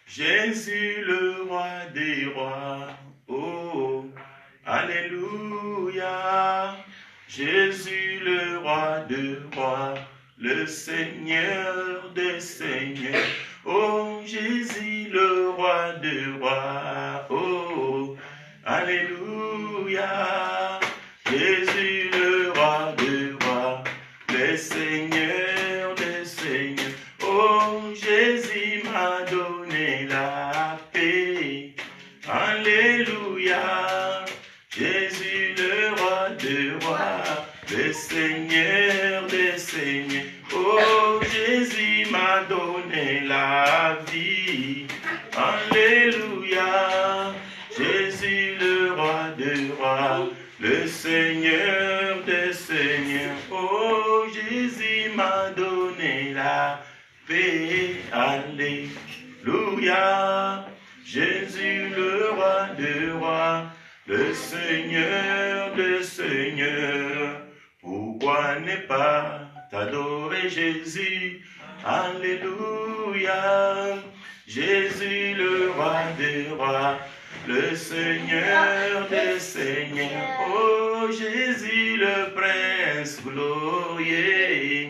Jésus le roi des rois, oh, alléluia. Jésus le roi des rois, le Seigneur des seigneurs, oh, Jésus le roi des rois, oh, alléluia. Jésus le roi des rois, le Seigneur des seigneurs, oh, Jésus m'a donné la paix, alléluia. Jésus le roi des rois, le Seigneur des seigneurs, oh, Jésus m'a donné la vie, alléluia. Jésus le roi des rois, le Seigneur des seigneurs, oh, Jésus m'a donné la paix, alléluia. Jésus le roi des rois, le Seigneur des seigneurs, pourquoi ne pas t'adorer Jésus, alléluia. Jésus le roi des rois, le Seigneur des seigneurs, oh, Jésus le prince glorieux,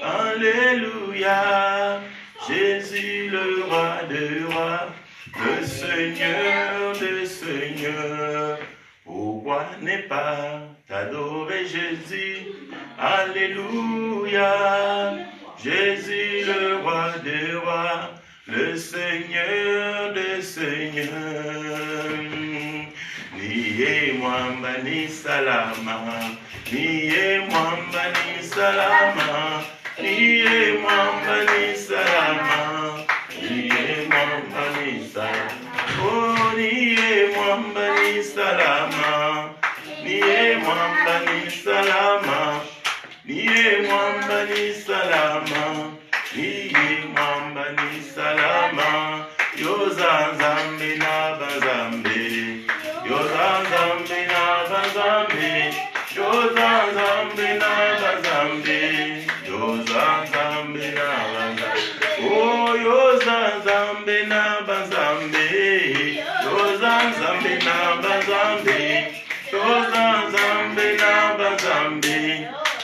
alléluia. Jésus le roi des rois, le Seigneur des seigneurs, pourquoi ne pas t'adorer Jésus, alléluia. Jésus le roi des rois, le Seigneur des seigneurs. Niye mwamba ni salama, niye mwamba ni salama, niye mwamba ni salama, niye mwamba ni salama, oh, niye mwamba ni salama, niye mwamba ni salama, niye mwamba ni salama, niye mwamba ni salama, yozanzambe na bazambe, yozanzambe na bazambe, yozanzambe na bazambe, yozanzambe na bazambe, oh, yozanzambe na bazambe, yozanzambe na bazambe, yozanzambe na bazambe,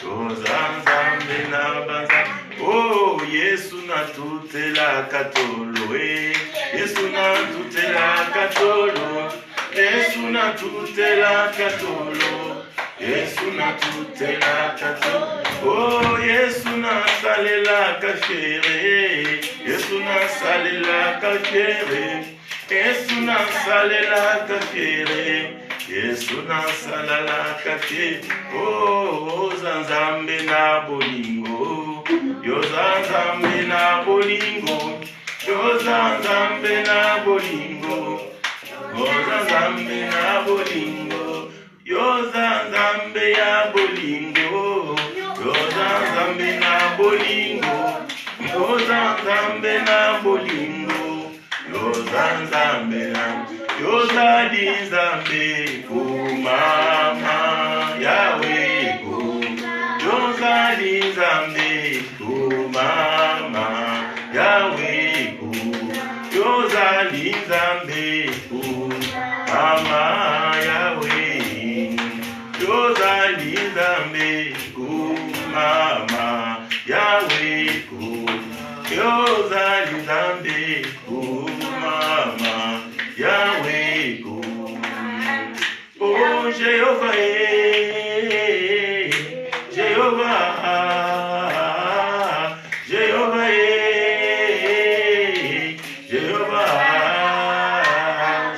yozanzambe na bazambe, oh, Yesu na tutela katolo, Yesu na tutela katolo, Yesu na tutela katolo, Yesu na tutela katolo, oh, Yesu na salela kachere, Yesu na salela kachere, Yesu na salela kachere, Yesu na salela kachere, oh, zanzambe na bolingo, yo zanzambe na bolingo, yo zanzambe na bolingo, yo zanzambe na bolingo, yo zanzambe ya bolingo, yo zanzambe na bolingo, yo zanzambe na bolingo, yo zanzambe na, yo zali nzambe kumama Yahweh ku, yo zali nzambe kumama Yahweh ku, yo zali nzambe kumama Yahweh, yo zali nzambe kumama Yahweh ku, yo zali nzambe kumama Yahweh ku, oh, Jehovah, Jehovah, Jehovah, Jehovah,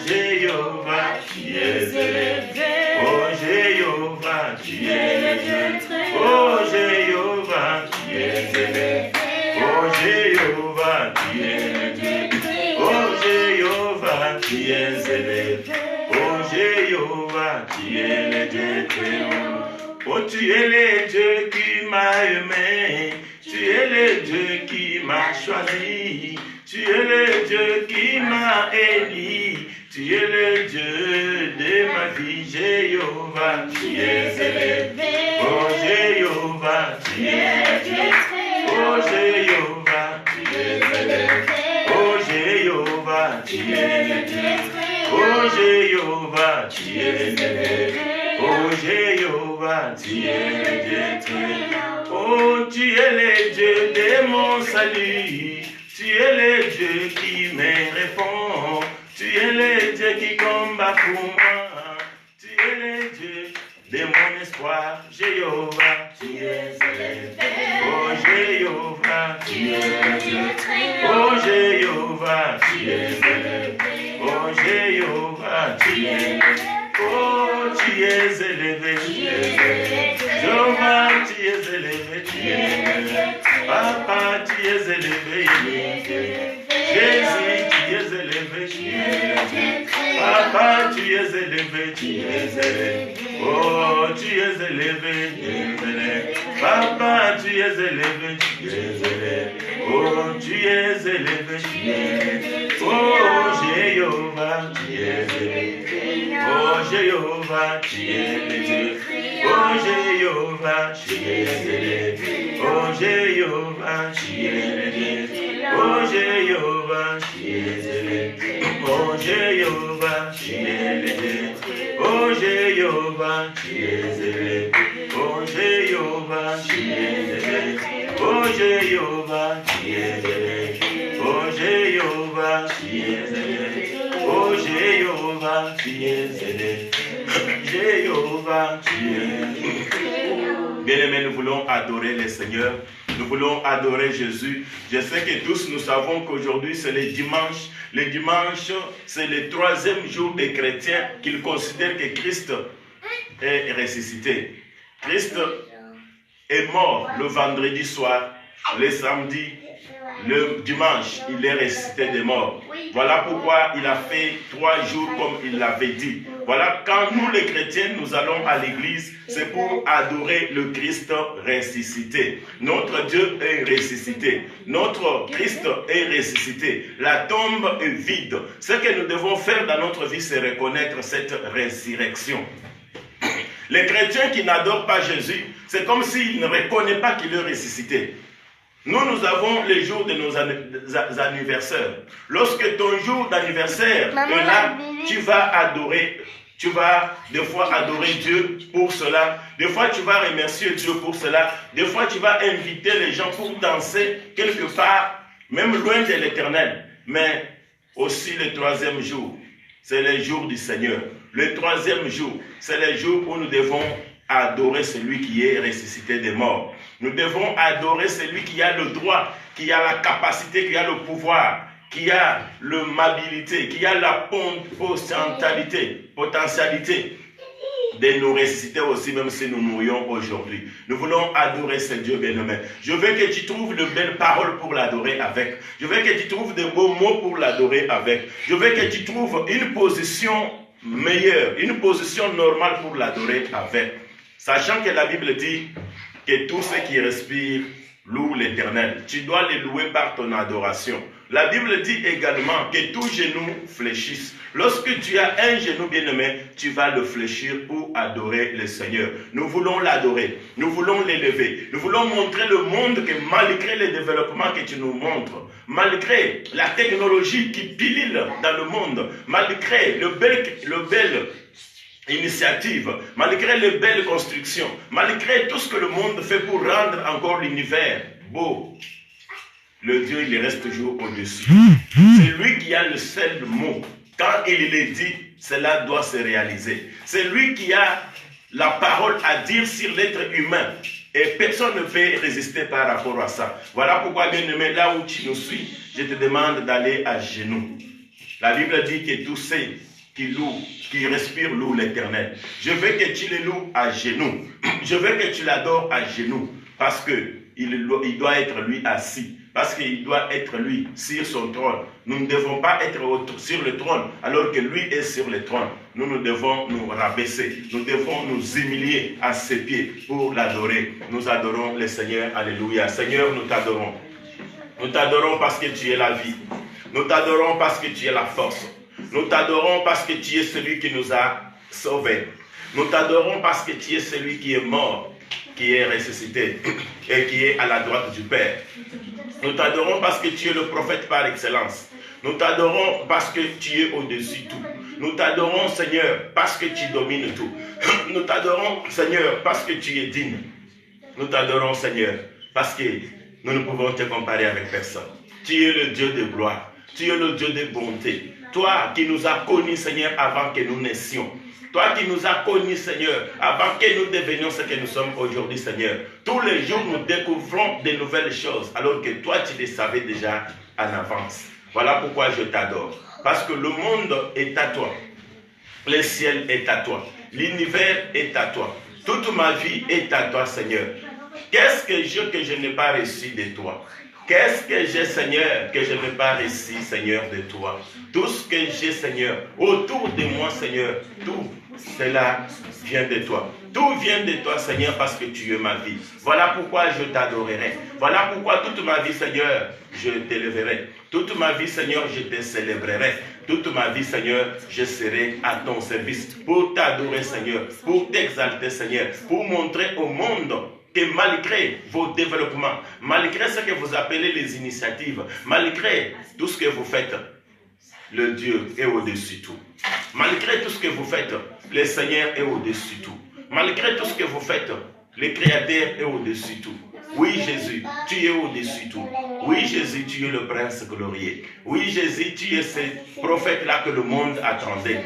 Jehovah, tu es élevé, oh, Jehovah, tu es élevé, oh, Jehovah, tu es élevé, oh, Jehovah, tu es élevé, oh, Jehovah, tu es élevé, oh, Jehovah, tu es le Dieu très haut. Oh, tu es le Dieu qui m'a aimé, tu es le Dieu qui m'a choisi, tu es le Dieu qui m'a élu, tu es le Dieu de ma vie, Jéhovah, tu es élevé, oh Jéhovah, tu es le Dieu, oh Jéhovah, tu es élevé. tu es le Dieu très haut. Oh, tu es le Dieu de mon salut. Tu es le Dieu qui me répond. Tu es le Dieu qui combat pour moi. Tu es le Dieu de mon espoir. Jéhovah, tu es élevé. Oh, Jéhovah, tu es le Dieu très haut. Oh, Jéhovah, tu es élevé. Oh, Jéhovah, tu es élevé. Oh, tu es élevé. Jéhovah, tu es élevé. Tu es élevé. Papa, tu es élevé. Jésus, tu es élevé. Tu es élevé. Papa, tu es élevé. Tu es élevé. Oh, tu es élevé. Tu es élevé. Papa, tu es élevé. Tu es élevé. Oh, tu es élevé. Tu es élevé. Oh, Jéhovah, tu es élevé. Oh, Jéhovah, tu es élevé. Oh, Jéhovah, tu es élevé. Oh, Jéhovah, tu es élevé. Oh, Jéhovah, tu es élevé. Oh, Jéhovah, tu es élevé. Oh, Jéhovah, tu es élevé. Oh, Jéhovah, tu es élevé. Oh, Jéhovah, tu es élevé. Oh, Jéhovah, tu es élevé. Oh, Jéhovah, tu es élevé. Jéhovah, tu es élevé. Bien-aimés, nous voulons adorer le Seigneur. Nous voulons adorer Jésus. Je sais que tous nous savons qu'aujourd'hui c'est le dimanche. Le dimanche, c'est le 3e jour des chrétiens qu'ils considèrent que Christ est ressuscité. Christ est mort le vendredi soir, le samedi, le dimanche, il est ressuscité des morts. Voilà pourquoi il a fait 3 jours comme il l'avait dit. Voilà, quand nous les chrétiens, nous allons à l'église, c'est pour adorer le Christ ressuscité. Notre Dieu est ressuscité. Notre Christ est ressuscité. La tombe est vide. Ce que nous devons faire dans notre vie, c'est reconnaître cette résurrection. Les chrétiens qui n'adorent pas Jésus, c'est comme s'ils ne reconnaissent pas qu'il est ressuscité. Nous avons les jours de nos anniversaires. Lorsque ton jour d'anniversaire est là, tu vas adorer. Tu vas des fois adorer Dieu pour cela. Des fois, tu vas remercier Dieu pour cela. Des fois, tu vas inviter les gens pour danser quelque part, même loin de l'Éternel. Mais aussi le 3e jour, c'est le jour du Seigneur. Le 3e jour, c'est le jour où nous devons adorer celui qui est ressuscité des morts. Nous devons adorer celui qui a le droit, qui a la capacité, qui a le pouvoir, qui a l'amabilité, qui a la potentialité de nous ressusciter aussi, même si nous mourions aujourd'hui. Nous voulons adorer ce Dieu bien-aimé. Je veux que tu trouves de belles paroles pour l'adorer avec. Je veux que tu trouves de beaux mots pour l'adorer avec. Je veux que tu trouves une position meilleure, une position normale pour l'adorer avec. Sachant que la Bible dit que tous ceux qui respirent louent l'Éternel. Tu dois les louer par ton adoration. La Bible dit également que tout genou fléchisse. Lorsque tu as un genou bien-aimé, tu vas le fléchir pour adorer le Seigneur. Nous voulons l'adorer. Nous voulons l'élever. Nous voulons montrer le monde que malgré les développements que tu nous montres, malgré la technologie qui pilule dans le monde, malgré le bel initiative, malgré les belles constructions, malgré tout ce que le monde fait pour rendre encore l'univers beau, le Dieu, il reste toujours au-dessus. C'est lui qui a le seul mot. Quand il le dit, cela doit se réaliser. C'est lui qui a la parole à dire sur l'être humain. Et personne ne peut résister par rapport à ça. Voilà pourquoi, bien-aimé, là où tu nous suis, je te demande d'aller à genoux. La Bible dit que tous ceux qui louent, qui respirent, louent l'Éternel. Je veux que tu le loues à genoux. Je veux que tu l'adores à genoux. Parce qu'il doit être lui assis. Parce qu'il doit être lui sur son trône. Nous ne devons pas être sur le trône alors que lui est sur le trône. Nous devons nous rabaisser. Nous devons nous humilier à ses pieds pour l'adorer. Nous adorons le Seigneur. Alléluia. Seigneur, nous t'adorons. Nous t'adorons parce que tu es la vie. Nous t'adorons parce que tu es la force. Nous t'adorons parce que tu es celui qui nous a sauvés. Nous t'adorons parce que tu es celui qui est mort, qui est ressuscité et qui est à la droite du Père. Nous t'adorons parce que tu es le prophète par excellence. Nous t'adorons parce que tu es au-dessus de tout. Nous t'adorons, Seigneur, parce que tu domines tout. Nous t'adorons, Seigneur, parce que tu es digne. Nous t'adorons, Seigneur, parce que nous ne pouvons te comparer avec personne. Tu es le Dieu de gloire. Tu es le Dieu de bonté. Toi qui nous as connus, Seigneur, avant que nous naissions. Toi qui nous as connus, Seigneur, avant que nous devenions ce que nous sommes aujourd'hui, Seigneur. Tous les jours, nous découvrons de nouvelles choses, alors que toi, tu les savais déjà en avance. Voilà pourquoi je t'adore. Parce que le monde est à toi. Le ciel est à toi. L'univers est à toi. Toute ma vie est à toi, Seigneur. Qu'est-ce que je n'ai pas reçu de toi? Qu'est-ce que j'ai, Seigneur, que je n'ai pas reçu, Seigneur, de toi? Tout ce que j'ai, Seigneur, autour de moi, Seigneur, tout cela vient de toi. Tout vient de toi, Seigneur, parce que tu es ma vie. Voilà pourquoi je t'adorerai. Voilà pourquoi toute ma vie, Seigneur, je t'éleverai. Toute ma vie, Seigneur, je te célébrerai. Toute ma vie, Seigneur, je serai à ton service pour t'adorer, Seigneur, pour t'exalter, Seigneur, pour montrer au monde que malgré vos développements, malgré ce que vous appelez les initiatives, malgré tout ce que vous faites, le Dieu est au-dessus de tout. Malgré tout ce que vous faites, le Seigneur est au-dessus de tout. Malgré tout ce que vous faites, le Créateur est au-dessus de tout. Oui, Jésus, tu es au-dessus de tout. Oui, Jésus, tu es le Prince glorieux. Oui, Jésus, tu es ce prophète-là que le monde attendait.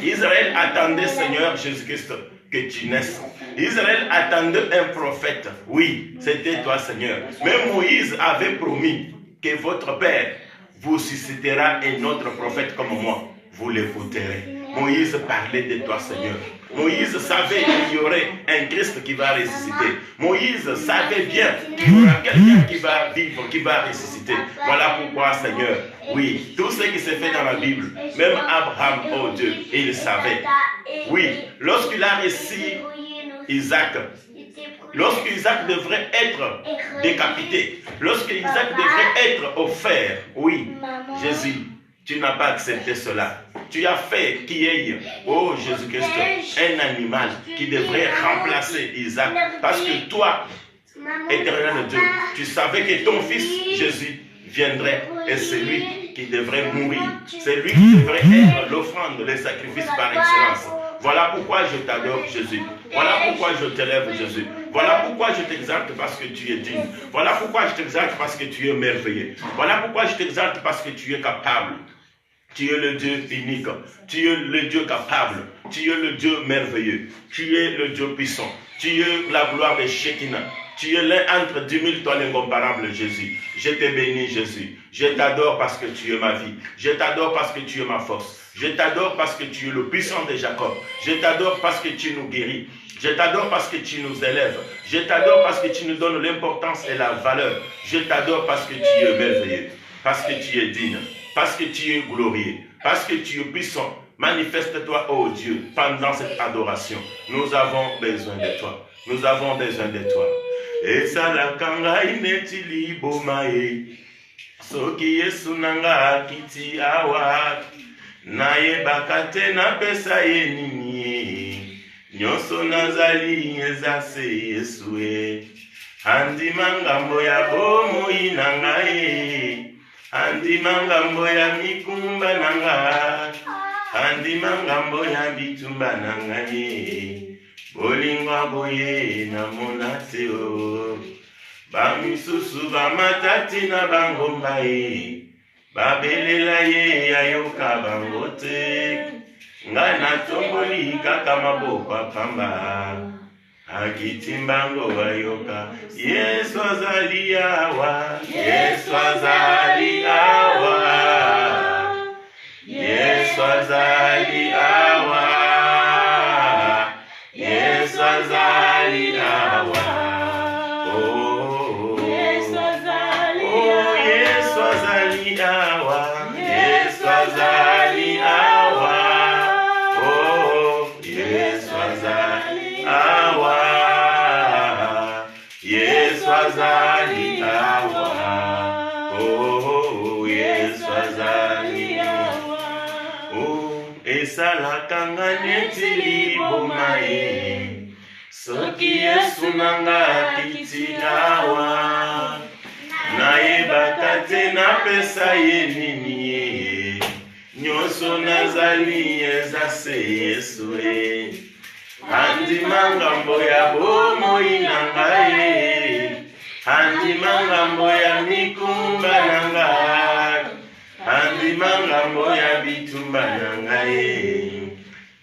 Israël attendait, Seigneur Jésus-Christ, que tu naisses. Israël attendait un prophète. Oui, c'était toi, Seigneur. Mais Moïse avait promis que votre Père vous suscitera un autre prophète comme moi. Vous l'écouterez. Moïse parlait de toi, Seigneur. Moïse savait qu'il y aurait un Christ qui va ressusciter. Moïse savait bien qu'il y aura quelqu'un qui va vivre, qui va ressusciter. Voilà pourquoi, Seigneur, oui, tout ce qui s'est fait dans la Bible, même Abraham, oh Dieu, il savait. Oui, lorsqu'il a reçu Isaac, lorsque Isaac devrait être décapité, lorsque Isaac devrait être offert, oui, Jésus, tu n'as pas accepté cela. Tu as fait qu'il y ait, oh Jésus-Christ, un animal qui devrait remplacer Isaac. Parce que toi, éternel Dieu, tu savais que ton fils Jésus viendrait et c'est lui qui devrait mourir. C'est lui qui devrait être l'offrande, le sacrifice par excellence. Voilà pourquoi je t'adore, Jésus. Voilà pourquoi je t'élève, Jésus. Voilà pourquoi je t'exalte parce que tu es digne. Voilà pourquoi je t'exalte parce que tu es merveilleux. Voilà pourquoi je t'exalte parce que tu es capable. Tu es le Dieu unique. Tu es le Dieu capable. Tu es le Dieu merveilleux. Tu es le Dieu puissant. Tu es la gloire de Shekinah. Tu es l'un entre 10 000, toi l'incomparable Jésus. Je te bénis, Jésus. Je t'adore parce que tu es ma vie. Je t'adore parce que tu es ma force. Je t'adore parce que tu es le puissant de Jacob. Je t'adore parce que tu nous guéris. Je t'adore parce que tu nous élèves. Je t'adore parce que tu nous donnes l'importance et la valeur. Je t'adore parce que tu es merveilleux. Parce que tu es digne. Parce que tu es glorieux. Parce que tu es puissant. Manifeste-toi, oh Dieu, pendant cette adoration. Nous avons besoin de toi. Nous avons besoin de toi. Et ça la kanga inetili bomae. Soki yesu nanga kiti awa. Naye bakate na pesa ye nini. Nyonso nazali ezase yesu e. Andi mangambo ya bomo inanga e. Andi mangambo ya mikumba nanga. Andi mangambo ya bitumba nanga e. Bolingwa boye na monateo. Bamisusu bamatati na bangomba e. Babelela ye ayoka bangote. Ngana tomboli kaka maboko pamba. Akitimbango ayoka. Yesu azali awa. Yesu azali awa. Yesu azali awa. Yesu azali awa. Oh, Yesu azali awa. Yesu azali awa. Yesu azali awa. Oh, Yesu azali awa. Yesu azali awa. Oh, Yesu azali awa. Oh, esala kanga neti bomae. Soki Yesu nanga kiti awa. Naye bakate na pesa ye nini. nyonso nazali eza se Yesu e. Andima ngambo ya bomoi na ngai, andima ngambo ya mikumba na ngai, andima ngambo ya bitumba na ngai.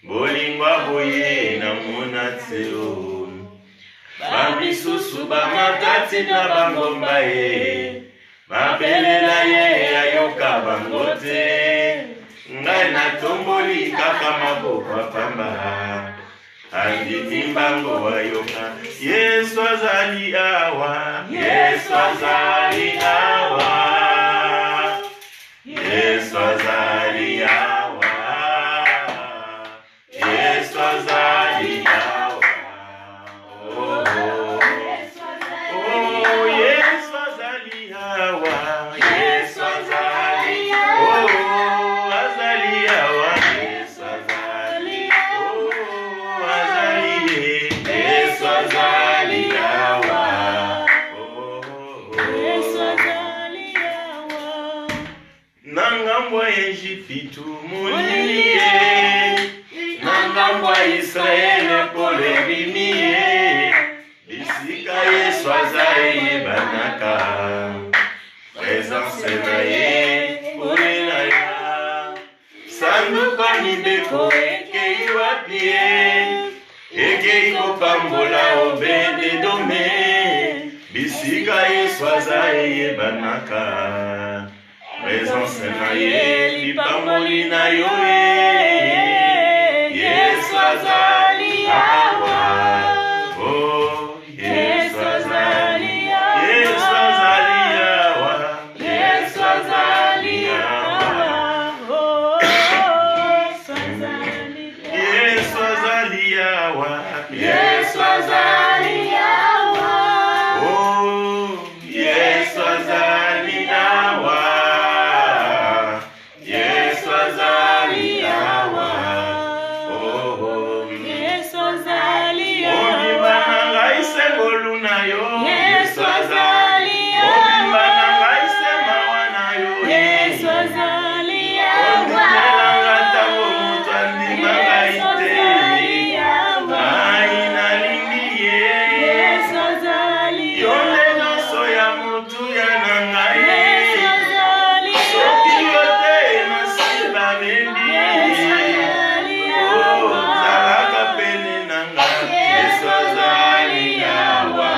Bolingwa boye na mona teo, bamisusu bamakati na bangomba ye, mabelela ye ayoka bango te. Ngai natomboli kaka maboko apamba, andimi mbango ayoka. Yesu azali awa, Yesu azali awa, Yesu azali awa, Yesu azali awa. Oh, oh, oh, Yesu azali awa, Yesu azali awa. Oh, azali awa, Yesu azali. Oh, azali, Yesu azali awa. Oh, Yesu azali awa. Nangambo Ejipitu muliliye, nangambo Israele pole bimiye. Bisika Yesu azali banaka, présence na ye pole na ya. Sanduka nibeko ekei wapie, ekei kopambola obede dome. Bisika Yesu azali banaka, présence na ye lipamboli na yo ye. Yesu azali awa. Oh, Yesu azali awa. Yesu azali awa. Yesu azali awa. Oh, Yesu azali awa. Yesu azali awa. Oh, Yesu azali awa. Yesu azali awa. Oh, Yesu azali awa. Obimba nanga isengolu na yo. Yesu azali awa. Obimba nanga isema na yo. Yesu azali awa. Ondimela tango mutu andima ngaite. Aina lingi ye. Yesu azali awa. Yonde nyonso ya mutu ya nanga ye. Yesu azali awa. Soki yote nasiba bendi. Yesu azali awa. Oh, zalaka pene nanga. Yesu azali awa.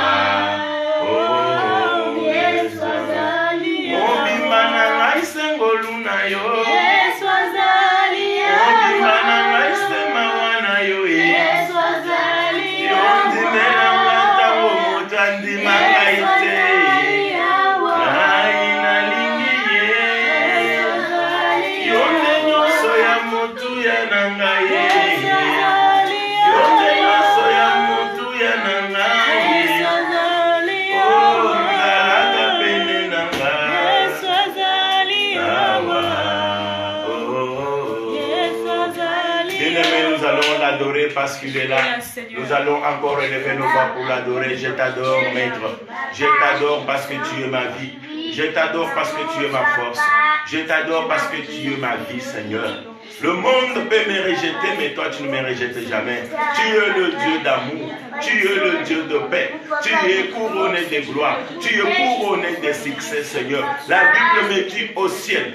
Oh, Yesu azali awa. Obimba nanga isengolu na yo. Yesu azali awa. Obimba nanga isema na yo. Yesu azali awa. Yondimela ngantango mutu andima ngaite. Aina lingi ye. Yesu azali awa. Yonde nyonso ya mutu ya nanga ye. Yesu azali awa. Yonde nyonso ya mutu ya nanga ye. Yesu azali awa. Oh, nzalaka pene nanga. Yesu azali awa. Oh, Yesu azali awa. Bien-aimé, nous allons l'adorer parce qu'il est là. Nous allons encore élever nos voix pour l'adorer. Je t'adore, Maître. Je t'adore parce que tu es ma vie. Je t'adore parce que tu es ma force. Je t'adore parce que tu es ma vie, Seigneur. Le monde peut me rejeter, mais toi tu ne me rejettes jamais. Tu es le Dieu d'amour. Tu es le Dieu de paix. Tu es couronné de gloire. Tu es couronné de succès, Seigneur. La Bible me dit au ciel,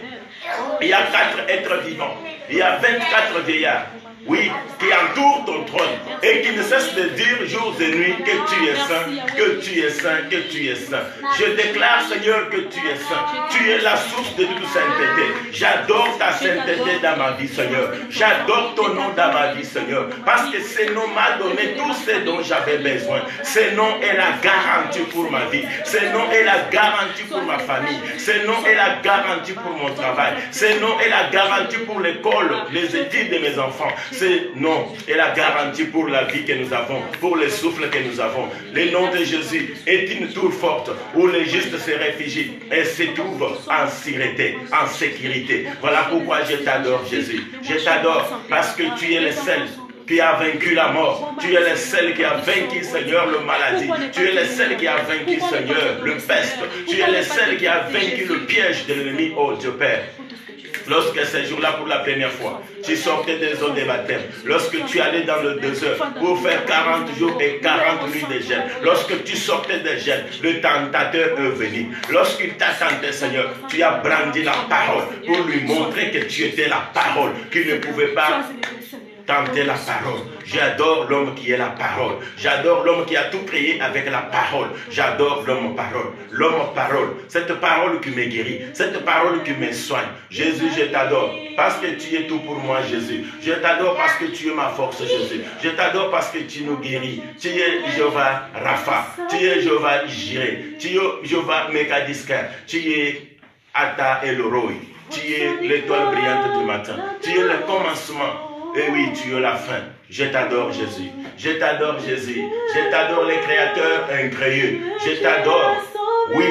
il y a 4 êtres vivants. Il y a 24 vieillards. Oui, qui entourent ton trône et qui ne cessent de dire jour et nuit que tu es saint, que tu es saint, que tu es saint. Je déclare, Seigneur, que tu es saint. Tu es la source de toute sainteté. J'adore ta sainteté dans ma vie, Seigneur. J'adore ton nom dans ma vie, Seigneur. Parce que ce nom m'a donné tout ce dont j'avais besoin. Ce nom est la garantie pour ma vie. Ce nom est la garantie pour ma famille. Ce nom est la garantie pour mon travail. Ce nom est la garantie pour l'école, les études de mes enfants. Ce nom est la garantie pour la vie que nous avons, pour le souffle que nous avons. Le nom de Jésus est une tour forte où les justes se réfugient et se trouvent en sûreté, en sécurité. Voilà pourquoi je t'adore, Jésus. Je t'adore parce que tu es le seul qui a vaincu la mort. Tu es le seul qui a vaincu, Seigneur, le maladie. Tu es le seul qui a vaincu, Seigneur, le peste. Tu es le seul qui a vaincu le piège de l'ennemi, oh Dieu Père. Lorsque ces jours-là, pour la première fois, tu sortais des eaux de baptême. Lorsque tu allais dans le désert pour faire 40 jours et 40 nuits de jeûne. Lorsque tu sortais des jeûnes, le tentateur est venu. Lorsqu'il t'a tenté, Seigneur, tu as brandi la parole pour lui montrer que tu étais la parole, qu'il ne pouvait pas tenter la parole. J'adore l'homme qui est la parole. J'adore l'homme qui a tout créé avec la parole. J'adore l'homme parole. L'homme parole. Cette parole qui me guérit. Cette parole qui me soigne. Jésus, je t'adore parce que tu es tout pour moi, Jésus. Je t'adore parce que tu es ma force, Jésus. Je t'adore parce que tu nous guéris. Tu es Jéhovah Rapha. Tu es Jéhovah Jireh. Tu es Jéhovah Mekadisker. Tu es Ata Eloroi. Tu es l'étoile brillante du matin. Tu es le commencement. Et oui, tu es la fin. Je t'adore, Jésus. Je t'adore, Jésus. Je t'adore, les créateurs incréés. Je t'adore. Oui,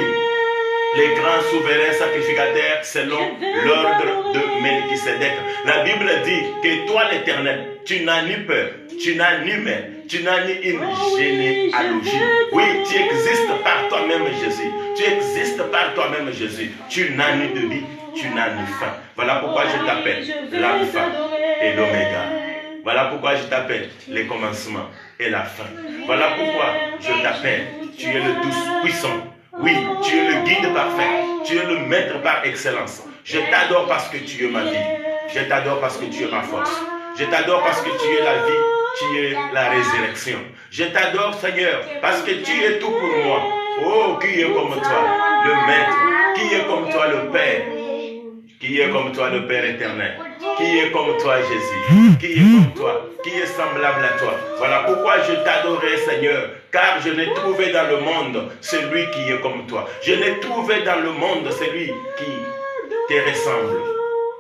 les grands souverains sacrificateurs selon l'ordre de Melchisedec. La Bible dit que toi, l'Éternel, tu n'as ni peur, tu n'as ni mère, tu n'as ni une généalogie. Oui, tu existes par toi-même, Jésus. Tu existes par toi-même, Jésus. Tu n'as ni début, tu n'as ni fin. Voilà pourquoi je t'appelle l'Alpha et l'Oméga. Voilà pourquoi je t'appelle les commencements et la fin. Voilà pourquoi je t'appelle. Tu es le Tout-Puissant. Oui, tu es le guide parfait. Tu es le maître par excellence. Je t'adore parce que tu es ma vie. Je t'adore parce que tu es ma force. Je t'adore parce que tu es la vie. Tu es la résurrection. Je t'adore, Seigneur, parce que tu es tout pour moi. Oh, qui est comme toi, le maître? Qui est comme toi, le Père? Qui est comme toi, le Père éternel? Qui est comme toi, Jésus? Qui est comme toi? Qui est semblable à toi? Voilà pourquoi je t'adorerai, Seigneur, car je n'ai trouvé dans le monde celui qui est comme toi. Je n'ai trouvé dans le monde celui qui te ressemble.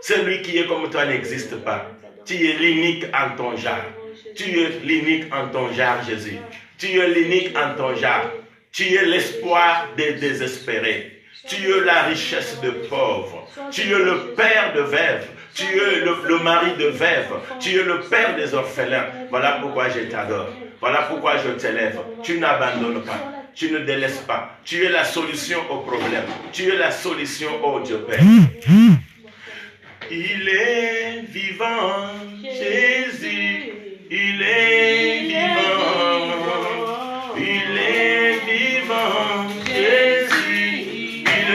Celui qui est comme toi n'existe pas. Tu es l'unique en ton genre. Tu es l'unique en ton genre, Jésus. Tu es l'unique en ton genre. Tu es l'espoir des désespérés. Tu es la richesse de pauvres. Tu es le père de veuves. Tu es le mari de veuves. Tu es le père des orphelins. Voilà pourquoi je t'adore. Voilà pourquoi je t'élève. Tu n'abandonnes pas. Tu ne délaisses pas. Tu es la solution au problème. Tu es la solution au Dieu Père. Il est vivant, Jésus. Il est vivant. Il est vivant, Jésus. Il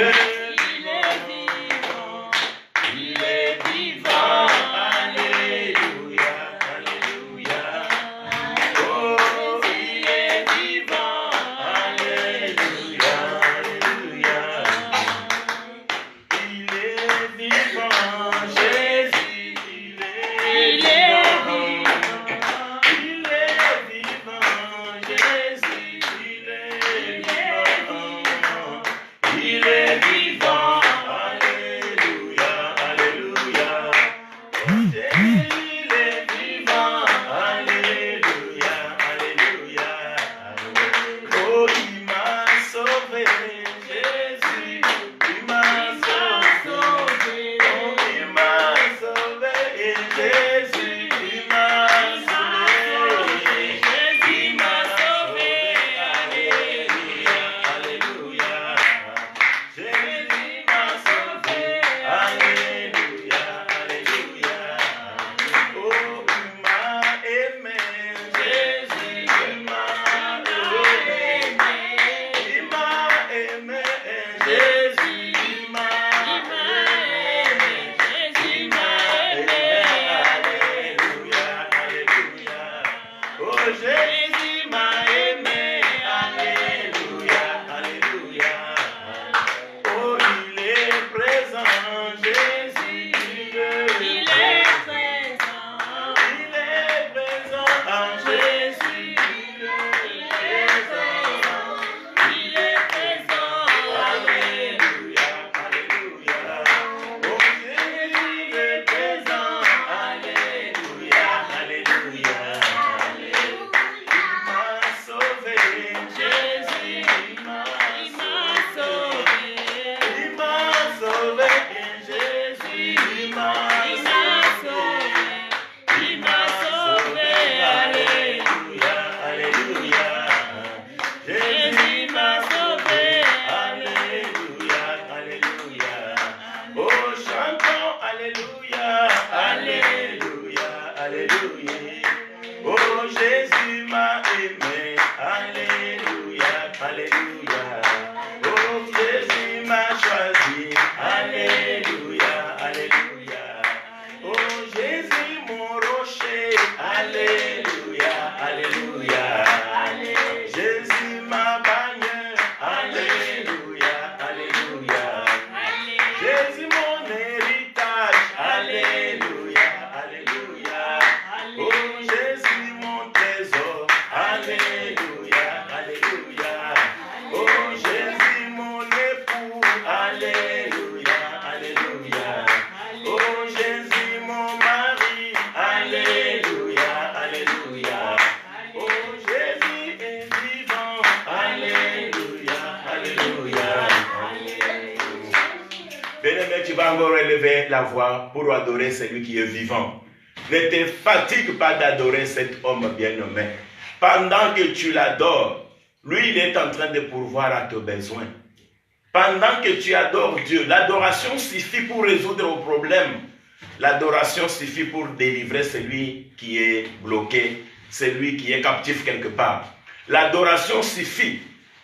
Alléluia, Alléluia, Alléluia. Oh, Jésus m'a aimé. Alléluia, Alléluia. Oh, Jésus m'a choisi. Alléluia, Alléluia. Oh, Jésus mon rocher. Alléluia, Alléluia. Jésus ma bannière. Alléluia, Alléluia. Jésus mon héritage. Alléluia, Alléluia. Oh, Jésus mon trésor. Alléluia, Alléluia. Oh, Jésus mon époux. Alléluia, Alléluia. Oh, Jésus mon mari. Alléluia, Alléluia. Oh, Jésus est vivant. Alléluia, Alléluia. Bien-aimé, tu vas encore élever la voix pour adorer celui qui est vivant. Ne te fatigue pas d'adorer cet homme bien-nommé. Pendant que tu l'adores, lui, il est en train de pourvoir à tes besoins. Pendant que tu adores Dieu, l'adoration suffit pour résoudre vos problèmes. L'adoration suffit pour délivrer celui qui est bloqué, celui qui est captif quelque part. L'adoration suffit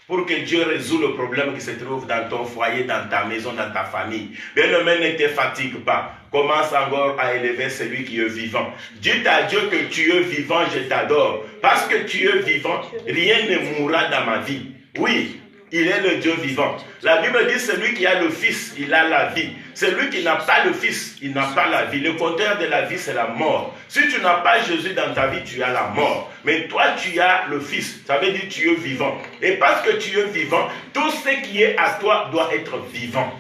pour que Dieu résout le problème qui se trouve dans ton foyer, dans ta maison, dans ta famille. Bien-aimé, ne te fatigue pas. Commence encore à élever celui qui est vivant. Dis à Dieu que tu es vivant, je t'adore. Parce que tu es vivant, rien ne mourra dans ma vie. Oui, il est le Dieu vivant. La Bible dit, celui qui a le Fils, il a la vie. Celui qui n'a pas le Fils, il n'a pas la vie. Le contraire de la vie, c'est la mort. Si tu n'as pas Jésus dans ta vie, tu as la mort. Mais toi, tu as le Fils. Ça veut dire que tu es vivant. Et parce que tu es vivant, tout ce qui est à toi doit être vivant.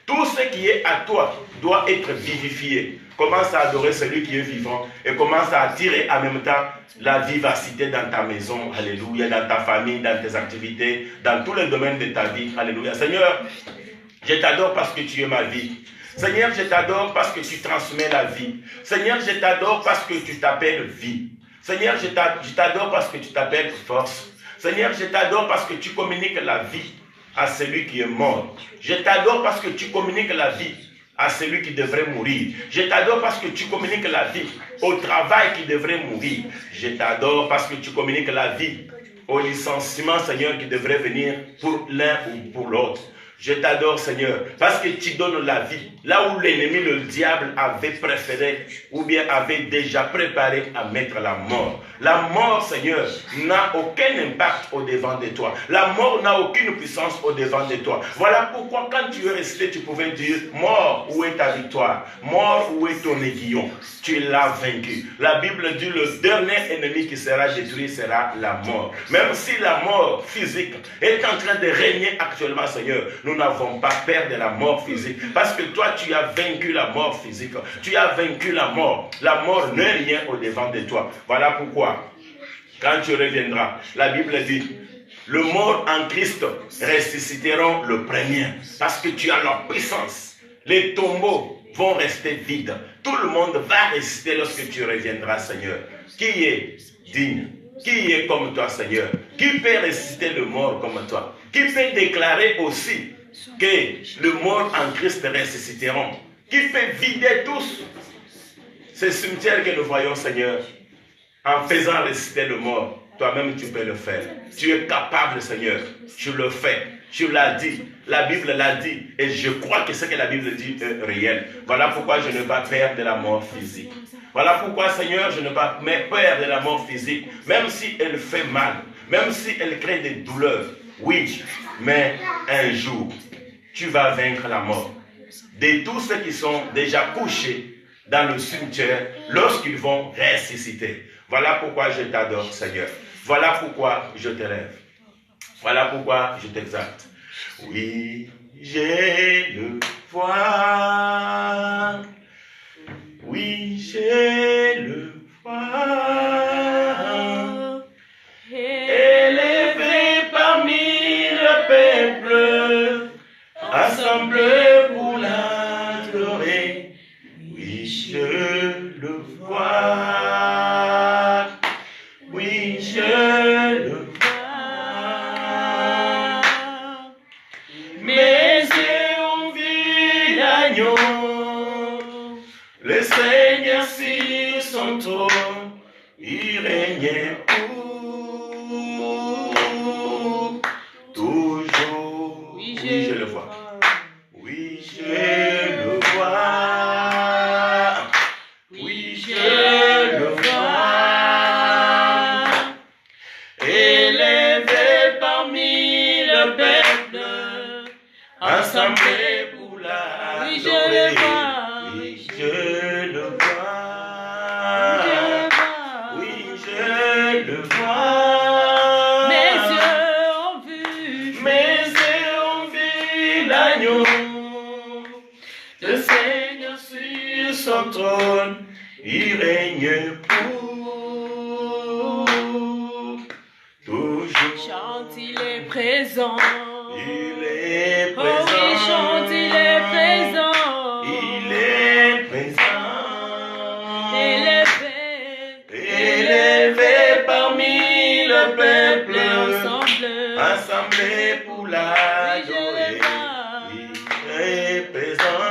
Tout ce qui est à toi doit être vivifié. Commence à adorer celui qui est vivant et commence à attirer en même temps la vivacité dans ta maison, alléluia, dans ta famille, dans tes activités, dans tous les domaines de ta vie, alléluia. Seigneur, je t'adore parce que tu es ma vie. Seigneur, je t'adore parce que tu transmets la vie. Seigneur, je t'adore parce que tu t'appelles vie. Seigneur, je t'adore parce que tu t'appelles force. Seigneur, je t'adore parce que tu communiques la vie à celui qui est mort. Je t'adore parce que tu communiques la vie à celui qui devrait mourir. Je t'adore parce que tu communiques la vie au travail qui devrait mourir. Je t'adore parce que tu communiques la vie au licenciement, Seigneur, qui devrait venir pour l'un ou pour l'autre. Je t'adore, Seigneur, parce que tu donnes la vie. Là où l'ennemi, le diable, avait préféré ou bien avait déjà préparé à mettre la mort. La mort, Seigneur, n'a aucun impact au-devant de toi. La mort n'a aucune puissance au-devant de toi. Voilà pourquoi quand tu es resté, tu pouvais dire, mort, où est ta victoire? Mort, où est ton aiguillon? Tu l'as vaincu. La Bible dit, le dernier ennemi qui sera détruit sera la mort. Même si la mort physique est en train de régner actuellement, Seigneur, nous n'avons pas peur de la mort physique. Parce que toi, tu as vaincu la mort physique. Tu as vaincu la mort. La mort n'est rien au-devant de toi. Voilà pourquoi, quand tu reviendras, la Bible dit, le mort en Christ ressusciteront le premier. Parce que tu as leur puissance. Les tombeaux vont rester vides. Tout le monde va ressusciter lorsque tu reviendras, Seigneur. Qui est digne? Qui est comme toi, Seigneur? Qui peut ressusciter le mort comme toi? Qui peut déclarer aussi que le mort en Christ ressusciteront? Qui peut vider tous ces cimetières que nous voyons, Seigneur, en faisant ressusciter le mort? Toi-même, tu peux le faire. Tu es capable, Seigneur. Tu le fais. Tu l'as dit. La Bible l'a dit. Et je crois que ce que la Bible dit est réel. Voilà pourquoi je n'ai pas peur de la mort physique. Voilà pourquoi, Seigneur, je n'ai pas peur de la mort physique. Même si elle fait mal. Même si elle crée des douleurs. Oui, mais un jour, tu vas vaincre la mort. De tous ceux qui sont déjà couchés dans le cimetière, lorsqu'ils vont ressusciter. Voilà pourquoi je t'adore, Seigneur. Voilà pourquoi je t'élève. Voilà pourquoi je t'exalte. Oui, j'ai le foi. Oui, j'ai le foi. Élevé parmi le peuple, assemblé pour l'adorer. Oui, je le vois. Oui, je le vois. Mes yeux ont vu l'agneau Le Seigneur sur son trône, il règne pour toujours. Oui, je le vois. Oui, je le vois. Oui, je le vois. Élevé parmi le peuple, assemblé pour la Oui, je le vois. Oui, je le vois. Oui, je le vois. Mes yeux ont vu. Mes yeux ont vu l'agneau. Le Seigneur sur son trône, il règne pour toujours. Chante, il est présent. Il est Oh présent. oui, chante, il est présent. Il est présent. Élevé parmi le peuple, ensemble. assemblé pour l'adorer. Il est présent.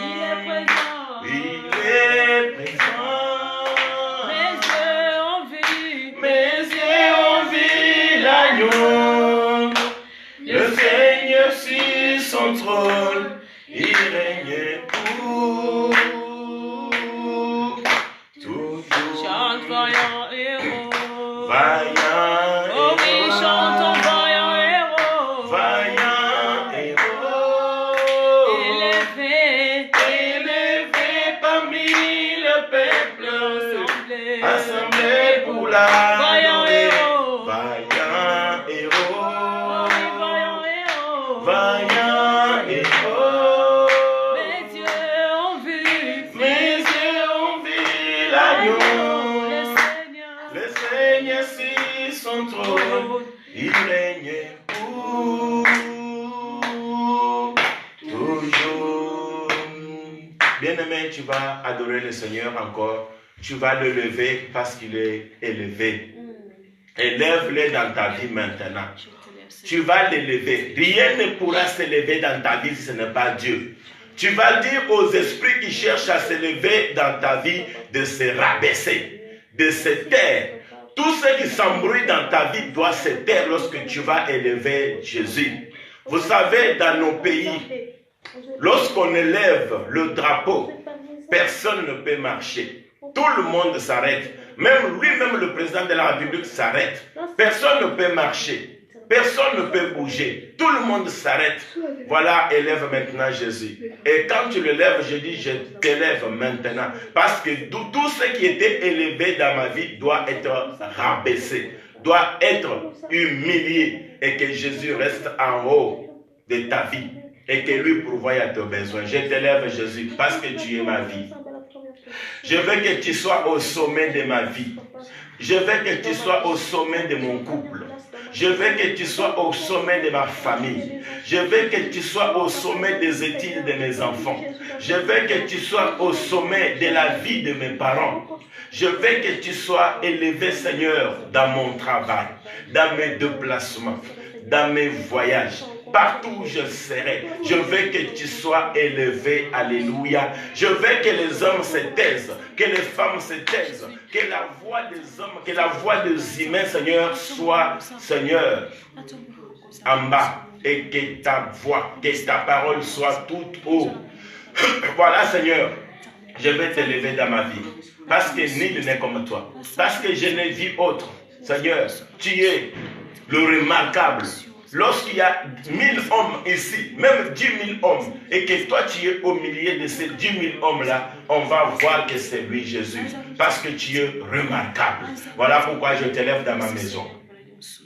Il est présent. Il est présent. Mes yeux ont vu. Mes yeux ont vu l'agneau. Le Seigneur sur son trône, il règne pour toujours. Chante, vaillant héros. Vaillant Oh oui, héros. chantons, vaillant héros. Vaillant héros. Élevé parmi le peuple, assemblé pour la Vaillant héros. Vaillant héros. Oh oui, vaillant héros. Vaillant héros. Mes yeux ont vu. Mes yeux ont vu l'agneau. Le Le Seigneur sur son trône, il règne pour toujours. Bien-aimé, tu vas adorer le Seigneur encore. Tu vas le lever parce qu'il est élevé. Élève-le dans ta vie maintenant. Tu vas l'élever. Rien ne pourra s'élever dans ta vie si ce n'est pas Dieu. Tu vas dire aux esprits qui cherchent à s'élever dans ta vie de se rabaisser, de se taire. Tout ce qui s'embrouille dans ta vie doit se taire lorsque tu vas élever Jésus. Vous savez, dans nos pays, lorsqu'on élève le drapeau, personne ne peut marcher. Tout le monde s'arrête. Même lui-même, le président de la République, s'arrête. Personne ne peut marcher. Personne ne peut bouger. Tout le monde s'arrête. Voilà, élève maintenant Jésus. Et quand tu le lèves, je dis, je t'élève maintenant. Parce que tout ce qui était élevé dans ma vie doit être rabaissé, doit être humilié. Et que Jésus reste en haut de ta vie. Et que lui pourvoie à tes besoins. Je t'élève Jésus parce que tu es ma vie. Je veux que tu sois au sommet de ma vie. Je veux que tu sois au sommet de mon couple. Je veux que tu sois au sommet de ma famille. Je veux que tu sois au sommet des études de mes enfants. Je veux que tu sois au sommet de la vie de mes parents. Je veux que tu sois élevé, Seigneur, dans mon travail, dans mes déplacements, dans mes voyages. Partout où je serai, je veux que tu sois élevé. Alléluia. Je veux que les hommes se taisent, que les femmes se taisent, que la voix des hommes, que la voix des humains, Seigneur, soit, Seigneur, en bas. Et que ta voix, que ta parole soit toute haut. Voilà, Seigneur, je vais t'élever dans ma vie. Parce que nul n'est comme toi. Parce que je n'ai vu autre. Seigneur, tu es le remarquable. Lorsqu'il y a 1000 hommes ici, même 10 000 hommes, et que toi tu es au milieu de ces 10 000 hommes-là, on va voir que c'est lui Jésus. Parce que tu es remarquable. Voilà pourquoi je t'élève dans ma maison.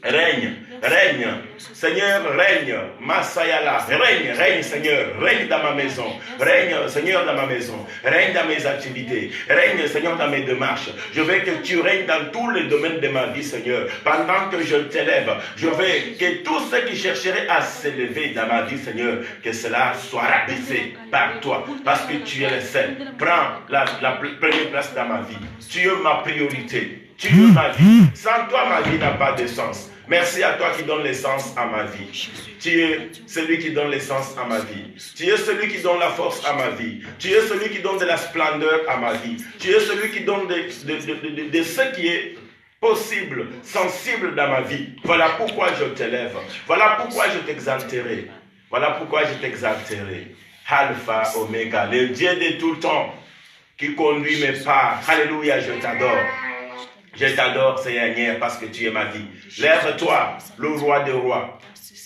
Règne, règne, Seigneur, règne, Masayala, règne, Seigneur, règne dans ma maison, règne, Seigneur, dans ma maison, règne dans mes activités, règne, Seigneur, dans mes démarches. Je veux que tu règnes dans tous les domaines de ma vie, Seigneur. Pendant que je t'élève, je veux que tous ceux qui chercheraient à s'élever dans ma vie, Seigneur, que cela soit rabaissé par toi, parce que tu es le seul. Prends la première place dans ma vie. Tu es ma priorité. Tu es ma vie. Sans toi, ma vie n'a pas de sens. Merci à toi qui donne l'essence à ma vie. Tu es celui qui donne l'essence à ma vie. Tu es celui qui donne la force à ma vie. Tu es celui qui donne de la splendeur à ma vie. Tu es celui qui donne de ce qui est possible, sensible dans ma vie. Voilà pourquoi je t'élève. Voilà pourquoi je t'exalterai. Voilà pourquoi je t'exalterai. Alpha, Oméga, le Dieu de tout le temps qui conduit mes pas. Alléluia, je t'adore. Je t'adore, Seigneur, parce que tu es ma vie. Lève-toi, le roi des rois.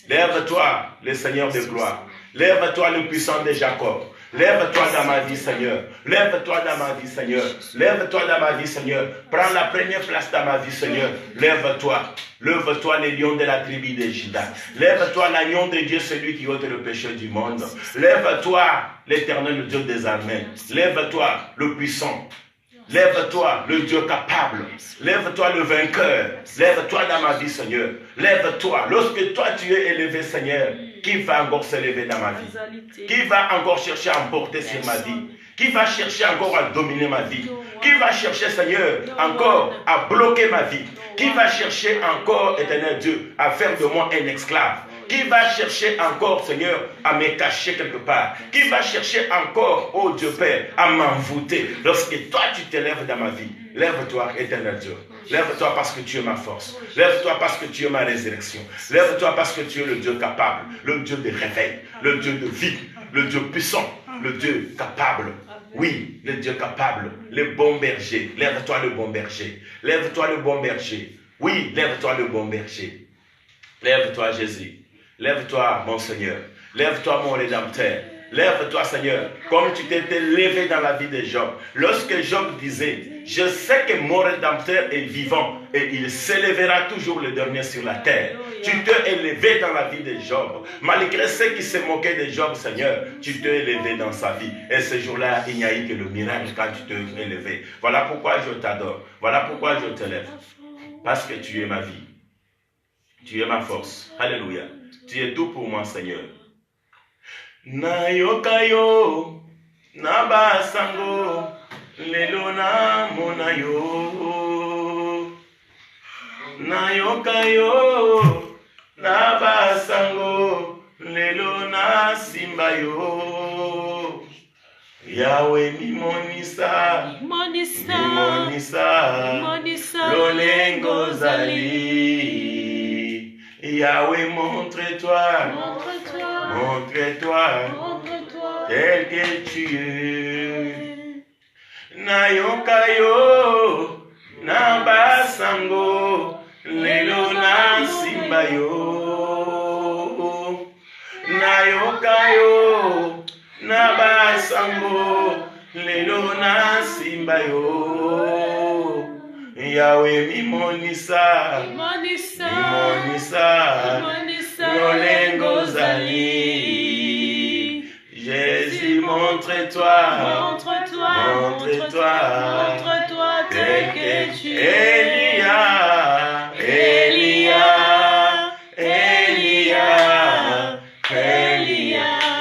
Lève-toi, le Seigneur de gloire. Lève-toi, le puissant de Jacob. Lève-toi dans ma vie, Seigneur. Lève-toi dans ma vie, Seigneur. Lève-toi dans ma vie, Seigneur. Prends la première place dans ma vie, Seigneur. Lève-toi. Lève-toi, les lions de la tribu de Juda. Lève-toi, l'agneau de Dieu, celui qui ôte le péché du monde. Lève-toi, l'éternel Dieu des armées. Lève-toi, le puissant. Lève-toi, le Dieu capable. Lève-toi, le vainqueur. Lève-toi dans ma vie, Seigneur. Lève-toi. Lorsque toi, tu es élevé, Seigneur, qui va encore s'élever dans ma vie? Qui va encore chercher à emporter sur ma vie? Qui va chercher encore à dominer ma vie? Qui va chercher, Seigneur, encore à bloquer ma vie? Qui va chercher encore, éternel Dieu, à faire de moi un esclave? Qui va chercher encore, Seigneur, à me cacher quelque part? Qui va chercher encore, oh Dieu Père, à m'envoûter? Lorsque toi, tu t'élèves dans ma vie, lève-toi, éternel Dieu. Lève-toi parce que tu es ma force. Lève-toi parce que tu es ma résurrection. Lève-toi parce que tu es le Dieu capable, le Dieu de réveil, le Dieu de vie, le Dieu puissant, le Dieu capable. Oui, le Dieu capable, le bon berger. Lève-toi le bon berger. Lève-toi le bon berger. Oui, lève-toi le bon berger. Lève-toi Jésus. Lève-toi, mon Seigneur. Lève-toi, mon Rédempteur. Lève-toi, Seigneur, comme tu t'étais levé dans la vie de Job. Lorsque Job disait, je sais que mon Rédempteur est vivant et il s'élèvera toujours le dernier sur la terre. Tu t'es élevé dans la vie de Job. Malgré ceux qui se moquaient de Job, Seigneur, tu t'es élevé dans sa vie. Et ce jour-là, il n'y a eu que le miracle quand tu t'es élevé. Voilà pourquoi je t'adore. Voilà pourquoi je t'élève. Parce que tu es ma vie. Tu es ma force. Alléluia. Tu es tout pour moi, Seigneur. Na yokayo, na basango, lelo na monayo. Na yokayo, na basango, lelo na simbayo. Yahweh mimonisa, mimonisa, lolengo zali. Yahweh montre-toi. Montre-toi, tel que tu es. Na yokayo, na basango, lelo na simbayo. Na yokayo, na basango, lelo na simbayo. Yahweh mimonisa, lolengo zali. Jésus, montre-toi, tel que tu es. Elia,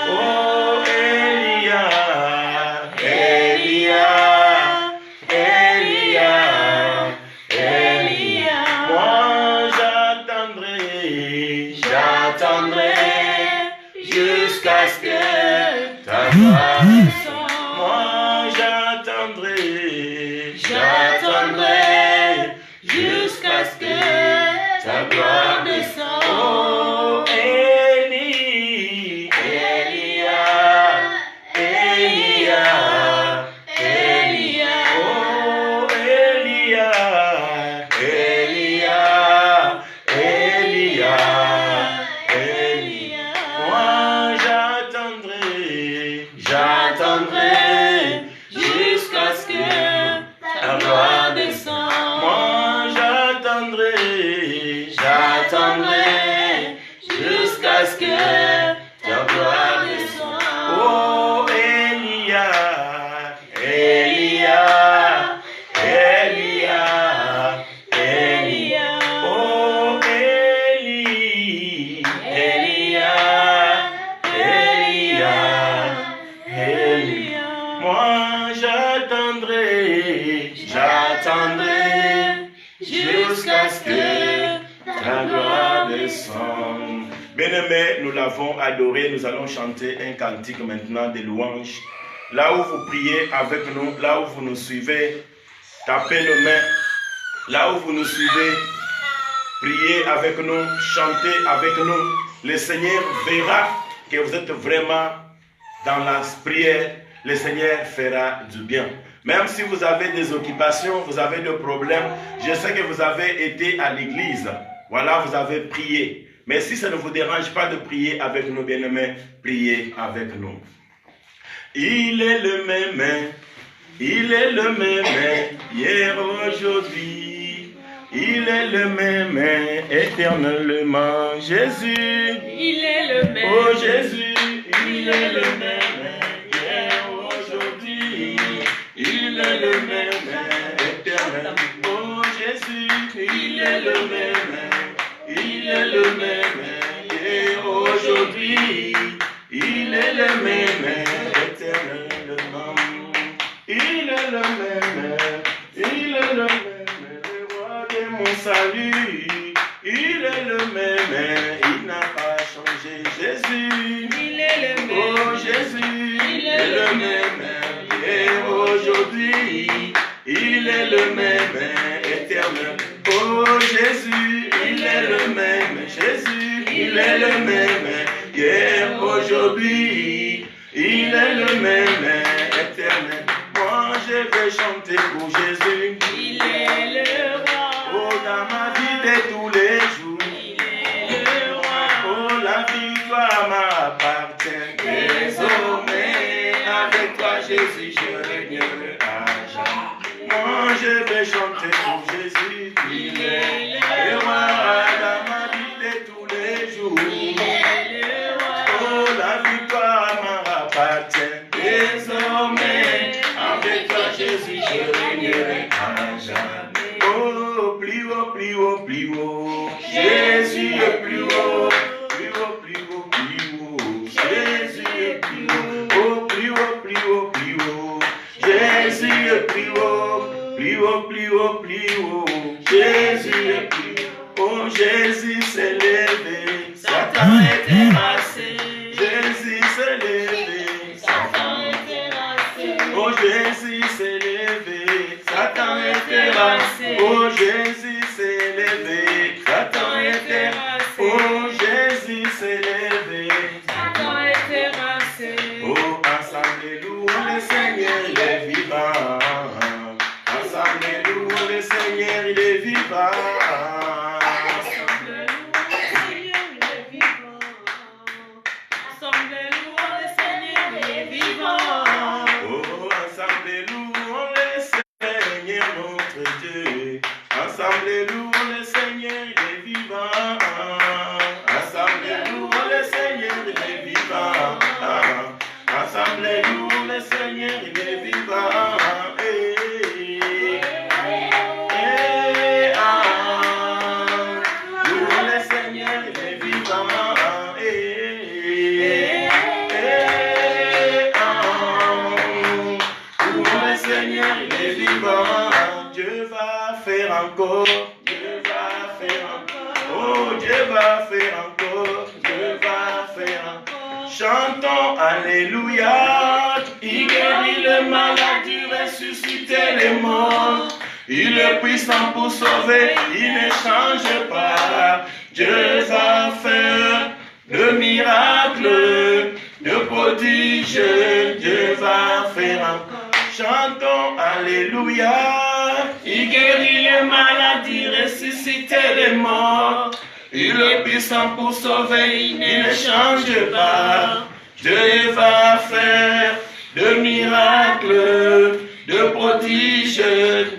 oh Elia. Moi j'attendrai jusqu'à ce que ta gloire descende. Moi j'attendrai jusqu'à ce que ta gloire descende. Oh Elia, oh Elia. Moi j'attendrai jusqu'à ce que ta gloire descende. Bien-aimés, nous l'avons adoré, nous allons chanter un cantique maintenant de louange. Là où vous priez avec nous, là où vous nous suivez, tapez les mains. Là où vous nous suivez, priez avec nous, chantez avec nous. Le Seigneur verra que vous êtes vraiment dans la prière. Le Seigneur fera du bien. Même si vous avez des occupations, vous avez des problèmes, je sais que vous avez été à l'église. Voilà, vous avez prié. Mais si ça ne vous dérange pas de prier avec nous, bien-aimés, priez avec nous. Il est le même, il est le même, hier, aujourd'hui. Il est le même, éternellement, Jésus. Il est le même. Oh Jésus, il est le même, hier, aujourd'hui. Il est le même, éternel. Oh Jésus, il est le même, il est le même, hier, aujourd'hui. Il est le même, éternellement. Il est le même, il est le même, le roi de mon salut. Il est le même, il n'a pas changé. Jésus, Il est le même. oh Jésus, il est le même, et aujourd'hui, il est le même, éternel. Oh Jésus, il est le même, Jésus, il est le même, hier, aujourd'hui, il est le même, éternel. Moi je vais chanter pour Jésus. Il est le roi. Oh, dans ma vie de tous les jours. Il est le roi. Oh, la victoire m'appartient. Désormais, avec toi, Jésus, je régnerai à jamais. Moi, je vais chanter pour Jésus. Il est Et le moi, roi. dans ma vie de tous les jours. Il est le roi. Oh, la victoire m'appartient. Désormais, avec toi, Jésus, je régnerai à jamais. Oh, plus haut, plus haut, plus haut. Jésus est plus haut. Plus haut, plus haut, plus haut. Jésus est plus haut. Oh, plus haut, plus haut, plus haut. Jésus est plus haut. Plus haut, plus haut, plus haut. Jésus est plus haut. Oh, Jésus s'est levé. Satan est terrassé. Jésus s'est levé. Satan est terrassé. Oh Jésus s'est levé, Satan est terrassé. Oh Jésus s'est levé, Satan est terrassé. Oh Jésus s'est levé, Satan est terrassé. oh ensemble louons le Seigneur, il est vivant. Ensemble louons le Seigneur, il est vivant. Ensemble louons le Seigneur, il est vivant. Ensemble louons le Seigneur, il est vivant. Oh, ensemble louons le Seigneur notre Dieu. Ensemble louons le Seigneur, il est vivant. Ensemble louons le Seigneur, il est vivant. Ensemble louons le Seigneur, il est vivant. Louons le Seigneur, il est vivant. Le Seigneur, il est vivant. Dieu va faire encore. Dieu va faire encore. Oh, Dieu va faire encore. Dieu va faire encore. Chantons Alléluia. Il guérit les maladies, ressuscite les morts. Il est puissant pour sauver. Il ne change pas. Dieu va faire de miracles, de prodiges. Dieu va faire encore. Chantons Alléluia. Il guérit les maladies, ressuscite les morts. Il est puissant pour sauver, il ne change pas. Dieu va faire de miracles, de prodiges.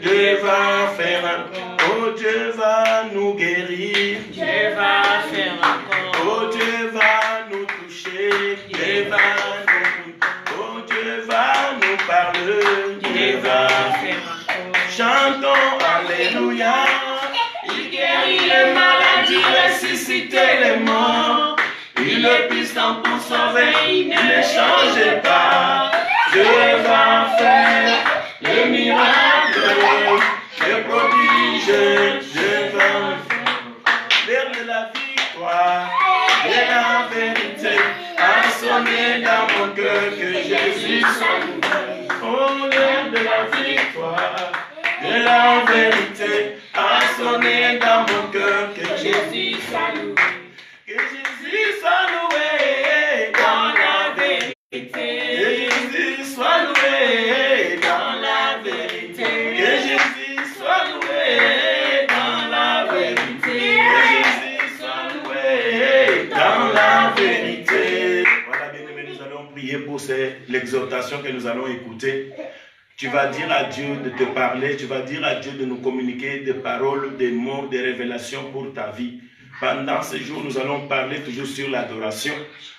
Dieu va faire encore. Oh, Dieu va nous guérir. Dieu va faire encore. Oh, Dieu va nous toucher. Dieu va nous oh, Dieu va nous parler. Dieu va faire encore. Chantons Alléluia. Il guérit les maladies, ressuscite les morts. Il est puissant pour sauver, il ne change pas. Dieu va faire le miracle, le prodige. Dieu va Jésus soit loué. On l'aime de la victoire, de la vérité, a sonné dans mon cœur que Jésus soit loué. Que Jésus soit loué dans la vérité. Que Jésus soit loué dans la vérité. Que Jésus soit loué dans la vérité. Que Jésus soit loué dans la vérité. Voilà, bien-aimés, nous allons prier pour l'exhortation que nous allons écouter. Tu vas dire à Dieu de te parler, tu vas dire à Dieu de nous communiquer des paroles, des mots, des révélations pour ta vie. Pendant ce jour, nous allons parler toujours sur l'adoration.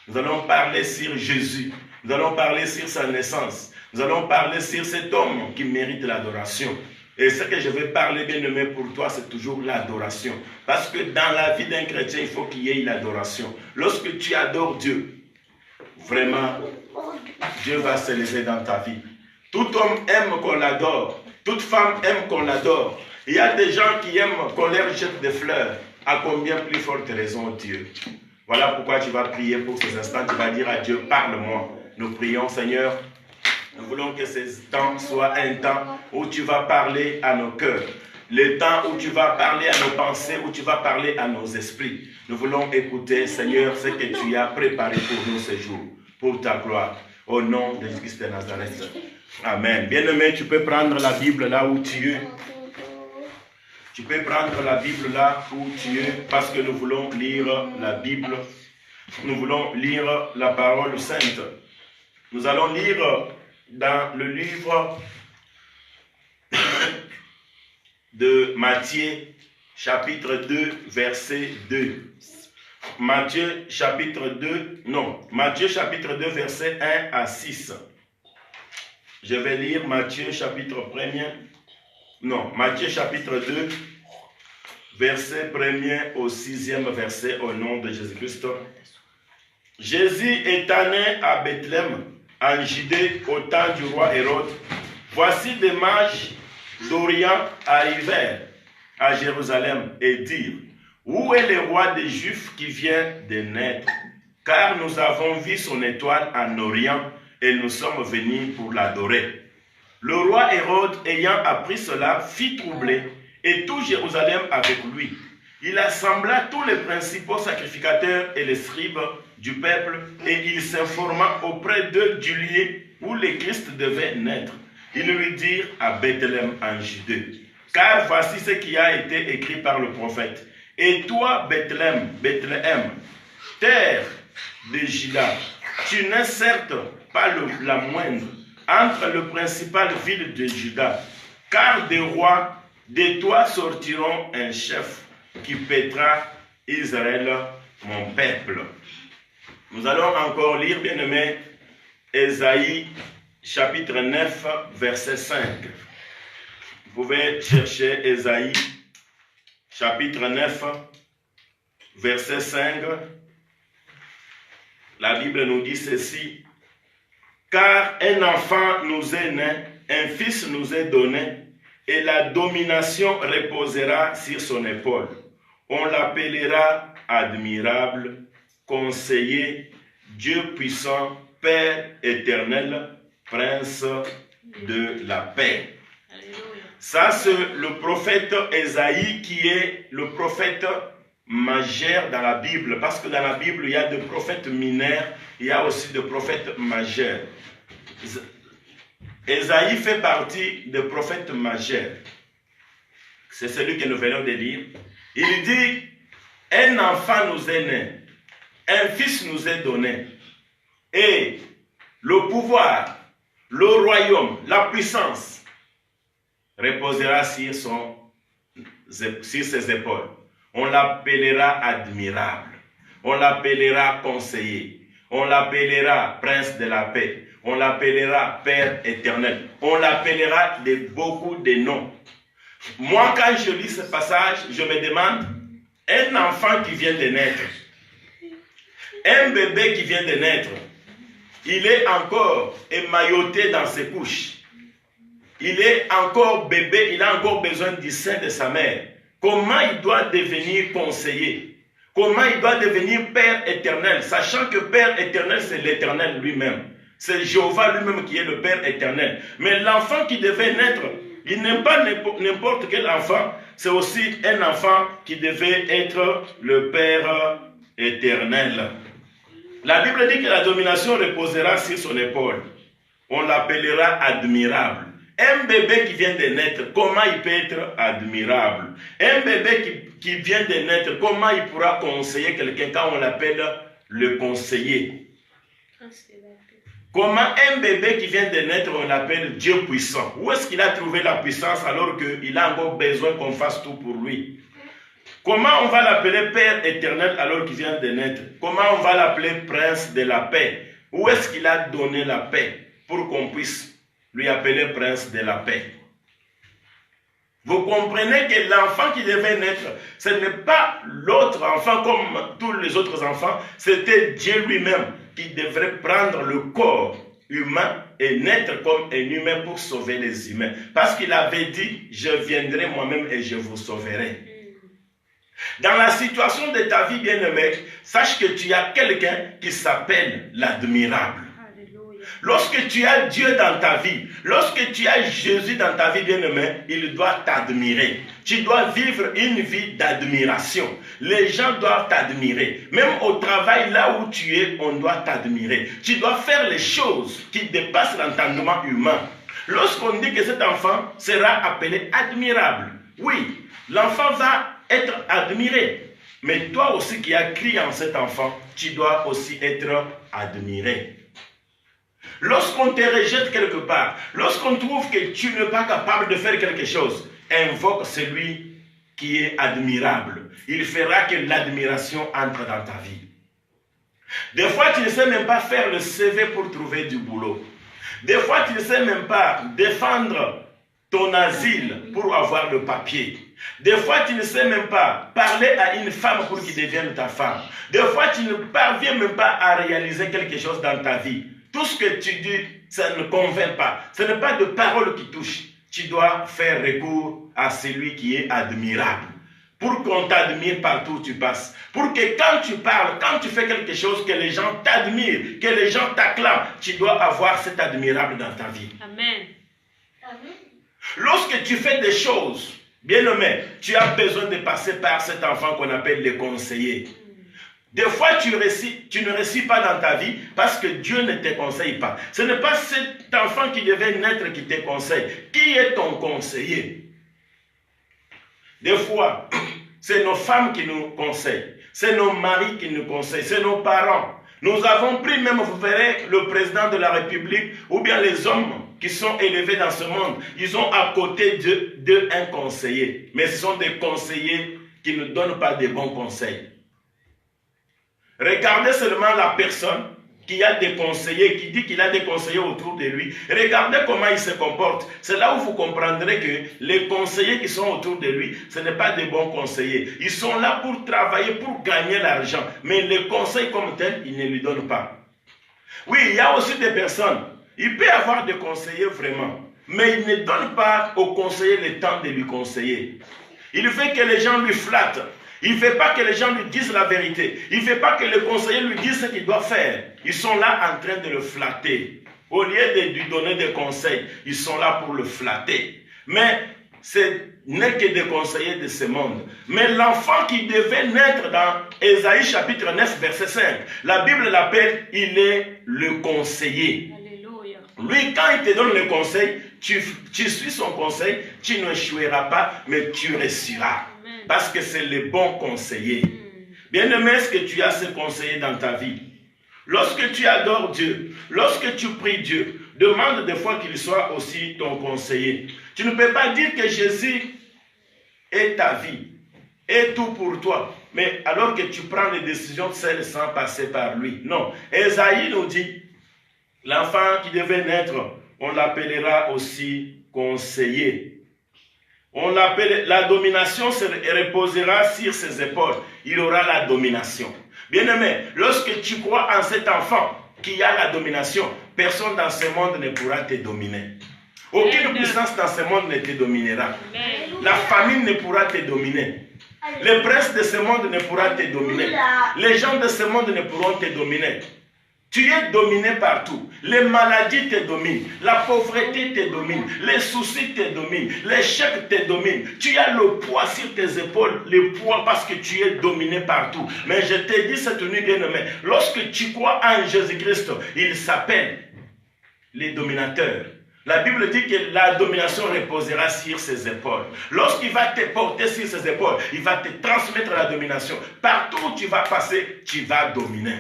Nous allons parler sur Jésus. Nous allons parler sur sa naissance. Nous allons parler sur cet homme qui mérite l'adoration. Et ce que je vais parler, bien aimé, pour toi, c'est toujours l'adoration. Parce que dans la vie d'un chrétien, il faut qu'il y ait l'adoration. Lorsque tu adores Dieu, vraiment, Dieu va se lever dans ta vie. Tout homme aime qu'on l'adore. Toute femme aime qu'on l'adore. Il y a des gens qui aiment qu'on leur jette des fleurs. À combien plus forte raison Dieu? Voilà pourquoi tu vas prier pour ces instants. Tu vas dire à Dieu, parle-moi. Nous prions, Seigneur. Nous voulons que ces temps soient un temps où tu vas parler à nos cœurs. Le temps où tu vas parler à nos pensées, où tu vas parler à nos esprits. Nous voulons écouter, Seigneur, ce que tu as préparé pour nous ce jour, pour ta gloire. Au nom de Jésus de Nazareth. Amen. Bien-aimé, tu peux prendre la Bible là où tu es. Tu peux prendre la Bible là où tu es, parce que nous voulons lire la Bible. Nous voulons lire la parole sainte. Nous allons lire dans le livre de Matthieu, chapitre 2, verset 2. Matthieu, chapitre 2, verset 1 à 6. Je vais lire Matthieu, chapitre 2, verset 1er au 6e verset, au nom de Jésus-Christ. Jésus étant né à Bethléem, en Judée, au temps du roi Hérode. Voici des mages d'Orient arrivèrent à Jérusalem et dirent, où est le roi des Juifs qui vient de naître? Car nous avons vu son étoile en Orient et nous sommes venus pour l'adorer. Le roi Hérode, ayant appris cela, fit troubler, et tout Jérusalem avec lui. Il assembla tous les principaux sacrificateurs et les scribes du peuple, et il s'informa auprès d'eux du lieu où le Christ devait naître. Ils lui dirent à Bethléem en Judée, car voici ce qui a été écrit par le prophète. Et toi, Bethléem, terre de Juda, tu n'es certes pas la moindre entre les principales villes de Juda, car des rois de toi sortiront un chef qui paîtra Israël, mon peuple. Nous allons encore lire, bien-aimé, Ésaïe, chapitre 9, verset 5. Vous pouvez chercher Ésaïe, chapitre 9, verset 5. La Bible nous dit ceci. Car un enfant nous est né, un fils nous est donné, et la domination reposera sur son épaule. On l'appellera admirable, conseiller, Dieu puissant, Père éternel, Prince de la paix. Ça, c'est le prophète Ésaïe qui est le prophète majeur dans la Bible. Parce que dans la Bible, il y a des prophètes mineurs, il y a aussi des prophètes majeurs. Ésaïe fait partie des prophètes majeurs. C'est celui que nous venons de lire. Il dit, un enfant nous est né, un fils nous est donné, et le pouvoir, le royaume, la puissance reposera sur ses épaules. On l'appellera admirable, on l'appellera conseiller, on l'appellera prince de la paix, on l'appellera Père éternel, on l'appellera de beaucoup de noms. Moi, quand je lis ce passage, je me demande, un enfant qui vient de naître, un bébé qui vient de naître, il est encore émailloté dans ses couches. Il est encore bébé, il a encore besoin du sein de sa mère. Comment il doit devenir conseiller? Comment il doit devenir Père éternel? Sachant que Père éternel, c'est l'Éternel lui-même. C'est Jéhovah lui-même qui est le Père éternel. Mais l'enfant qui devait naître, il n'est pas n'importe quel enfant, c'est aussi un enfant qui devait être le Père éternel. La Bible dit que la domination reposera sur son épaule. On l'appellera admirable. Un bébé qui vient de naître, comment il peut être admirable? Un bébé qui vient de naître, comment il pourra conseiller quelqu'un quand on l'appelle le conseiller? Comment un bébé qui vient de naître, on l'appelle Dieu puissant? Où est-ce qu'il a trouvé la puissance alors qu'il a encore besoin qu'on fasse tout pour lui? Comment on va l'appeler Père éternel alors qu'il vient de naître? Comment on va l'appeler Prince de la paix? Où est-ce qu'il a donné la paix pour qu'on puisse lui appeler Prince de la paix? Vous comprenez que l'enfant qui devait naître, ce n'est pas l'autre enfant comme tous les autres enfants, c'était Dieu lui-même qui devrait prendre le corps humain et naître comme un humain pour sauver les humains. Parce qu'il avait dit, je viendrai moi-même et je vous sauverai. Dans la situation de ta vie bien-aimée, sache que tu as quelqu'un qui s'appelle l'admirable. Lorsque tu as Dieu dans ta vie, lorsque tu as Jésus dans ta vie bien-aimée, il doit t'admirer. Tu dois vivre une vie d'admiration. Les gens doivent t'admirer. Même au travail, là où tu es, on doit t'admirer. Tu dois faire les choses qui dépassent l'entendement humain. Lorsqu'on dit que cet enfant sera appelé admirable, oui, l'enfant va être admiré. Mais toi aussi qui as crié en cet enfant, tu dois aussi être admiré. Lorsqu'on te rejette quelque part, lorsqu'on trouve que tu n'es pas capable de faire quelque chose, invoque celui qui est admirable. Il fera que l'admiration entre dans ta vie. Des fois, tu ne sais même pas faire le CV pour trouver du boulot. Des fois, tu ne sais même pas défendre ton asile pour avoir le papier. Des fois, tu ne sais même pas parler à une femme pour qu'elle devienne ta femme. Des fois, tu ne parviens même pas à réaliser quelque chose dans ta vie. Tout ce que tu dis, ça ne convainc pas. Ce n'est pas de paroles qui touchent. Tu dois faire recours à celui qui est admirable. Pour qu'on t'admire partout où tu passes. Pour que quand tu parles, quand tu fais quelque chose, que les gens t'admirent, que les gens t'acclament, tu dois avoir cet admirable dans ta vie. Amen. Lorsque tu fais des choses, bien-aimé, tu as besoin de passer par cet enfant qu'on appelle le conseiller. Des fois, tu ne réussis pas dans ta vie parce que Dieu ne te conseille pas. Ce n'est pas cet enfant qui devait naître qui te conseille. Qui est ton conseiller? Des fois, c'est nos femmes qui nous conseillent. C'est nos maris qui nous conseillent. C'est nos parents. Nous avons pris même, vous verrez, le président de la République ou bien les hommes qui sont élevés dans ce monde. Ils ont à côté d'eux un conseiller. Mais ce sont des conseillers qui ne donnent pas de bons conseils. Regardez seulement la personne qui a des conseillers, qui dit qu'il a des conseillers autour de lui. Regardez comment il se comporte. C'est là où vous comprendrez que les conseillers qui sont autour de lui, ce n'est pas des bons conseillers. Ils sont là pour travailler, pour gagner l'argent. Mais les conseils comme tels, ils ne lui donnent pas. Oui, il y a aussi des personnes. Il peut y avoir des conseillers vraiment. Mais il ne donne pas aux conseillers le temps de lui conseiller. Il veut que les gens lui flattent. Il ne fait pas que les gens lui disent la vérité. Il ne fait pas que les conseillers lui disent ce qu'il doit faire. Ils sont là en train de le flatter. Au lieu de lui donner des conseils, ils sont là pour le flatter. Mais ce n'est que des conseillers de ce monde. Mais l'enfant qui devait naître dans Ésaïe chapitre 9 verset 5, la Bible l'appelle, il est le conseiller. Alléluia. Lui, quand il te donne le conseil, tu suis son conseil, tu n'échoueras pas, mais tu réussiras. Parce que c'est le bon conseiller. Bien-aimé, est-ce que tu as ce conseiller dans ta vie? Lorsque tu adores Dieu, lorsque tu pries Dieu, demande des fois qu'il soit aussi ton conseiller. Tu ne peux pas dire que Jésus est ta vie, est tout pour toi, mais alors que tu prends les décisions seules sans passer par lui. Non. Ésaïe nous dit, l'enfant qui devait naître, on l'appellera aussi conseiller. On l'appelle, la domination se reposera sur ses épaules. Il aura la domination. Bien-aimé, lorsque tu crois en cet enfant qui a la domination, personne dans ce monde ne pourra te dominer. Aucune puissance dans ce monde ne te dominera. La famine ne pourra te dominer. Le prince de ce monde ne pourra te dominer. Les gens de ce monde ne pourront te dominer. Tu es dominé partout. Les maladies te dominent. La pauvreté te domine. Les soucis te dominent. L'échec te domine. Tu as le poids sur tes épaules. Le poids parce que tu es dominé partout. Mais je te dis cette nuit bien-aimé. Lorsque tu crois en Jésus-Christ, il s'appelle les dominateurs. La Bible dit que la domination reposera sur ses épaules. Lorsqu'il va te porter sur ses épaules, il va te transmettre la domination. Partout où tu vas passer, tu vas dominer.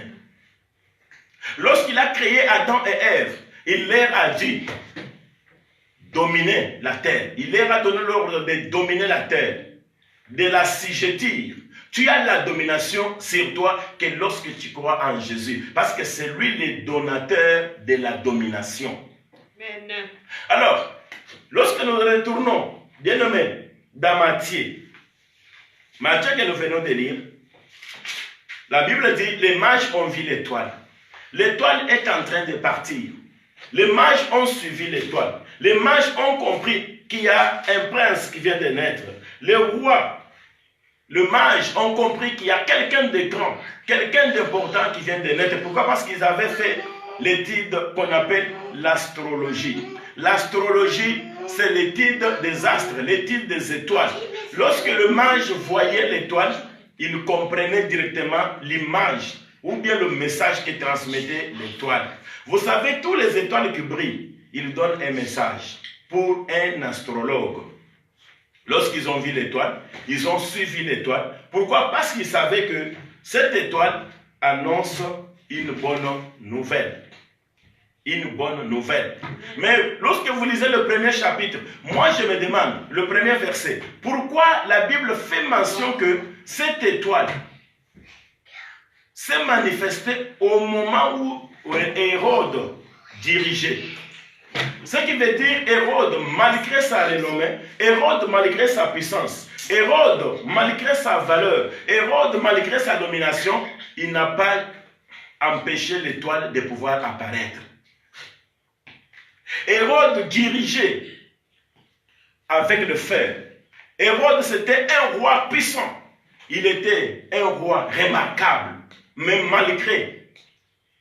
Lorsqu'il a créé Adam et Ève, il leur a dit dominer la terre. Il leur a donné l'ordre de dominer la terre, de l'assujettir. Tu as la domination sur toi que lorsque tu crois en Jésus. Parce que c'est lui le donateur de la domination. Amen. Alors, lorsque nous retournons, bien nommé, dans Matthieu que nous venons de lire, la Bible dit, les mages ont vu l'étoile. L'étoile est en train de partir. Les mages ont suivi l'étoile. Les mages ont compris qu'il y a un prince qui vient de naître. Les rois, les mages ont compris qu'il y a quelqu'un de grand, quelqu'un d'important qui vient de naître. Pourquoi? Parce qu'ils avaient fait l'étude qu'on appelle l'astrologie. L'astrologie, c'est l'étude des astres, l'étude des étoiles. Lorsque le mage voyait l'étoile, il comprenait directement l'image ou bien le message que transmettait l'étoile. Vous savez, tous les étoiles qui brillent, ils donnent un message pour un astrologue. Lorsqu'ils ont vu l'étoile, ils ont suivi l'étoile. Pourquoi? Parce qu'ils savaient que cette étoile annonce une bonne nouvelle. Une bonne nouvelle. Mais lorsque vous lisez le premier chapitre, moi je me demande, le premier verset, pourquoi la Bible fait mention que cette étoile s'est manifestée au moment où Hérode dirigeait. Ce qui veut dire Hérode, malgré sa renommée, Hérode, malgré sa puissance, Hérode, malgré sa valeur, Hérode, malgré sa domination, il n'a pas empêché l'étoile de pouvoir apparaître. Hérode dirigeait avec le fer. Hérode, c'était un roi puissant. Il était un roi remarquable. Mais malgré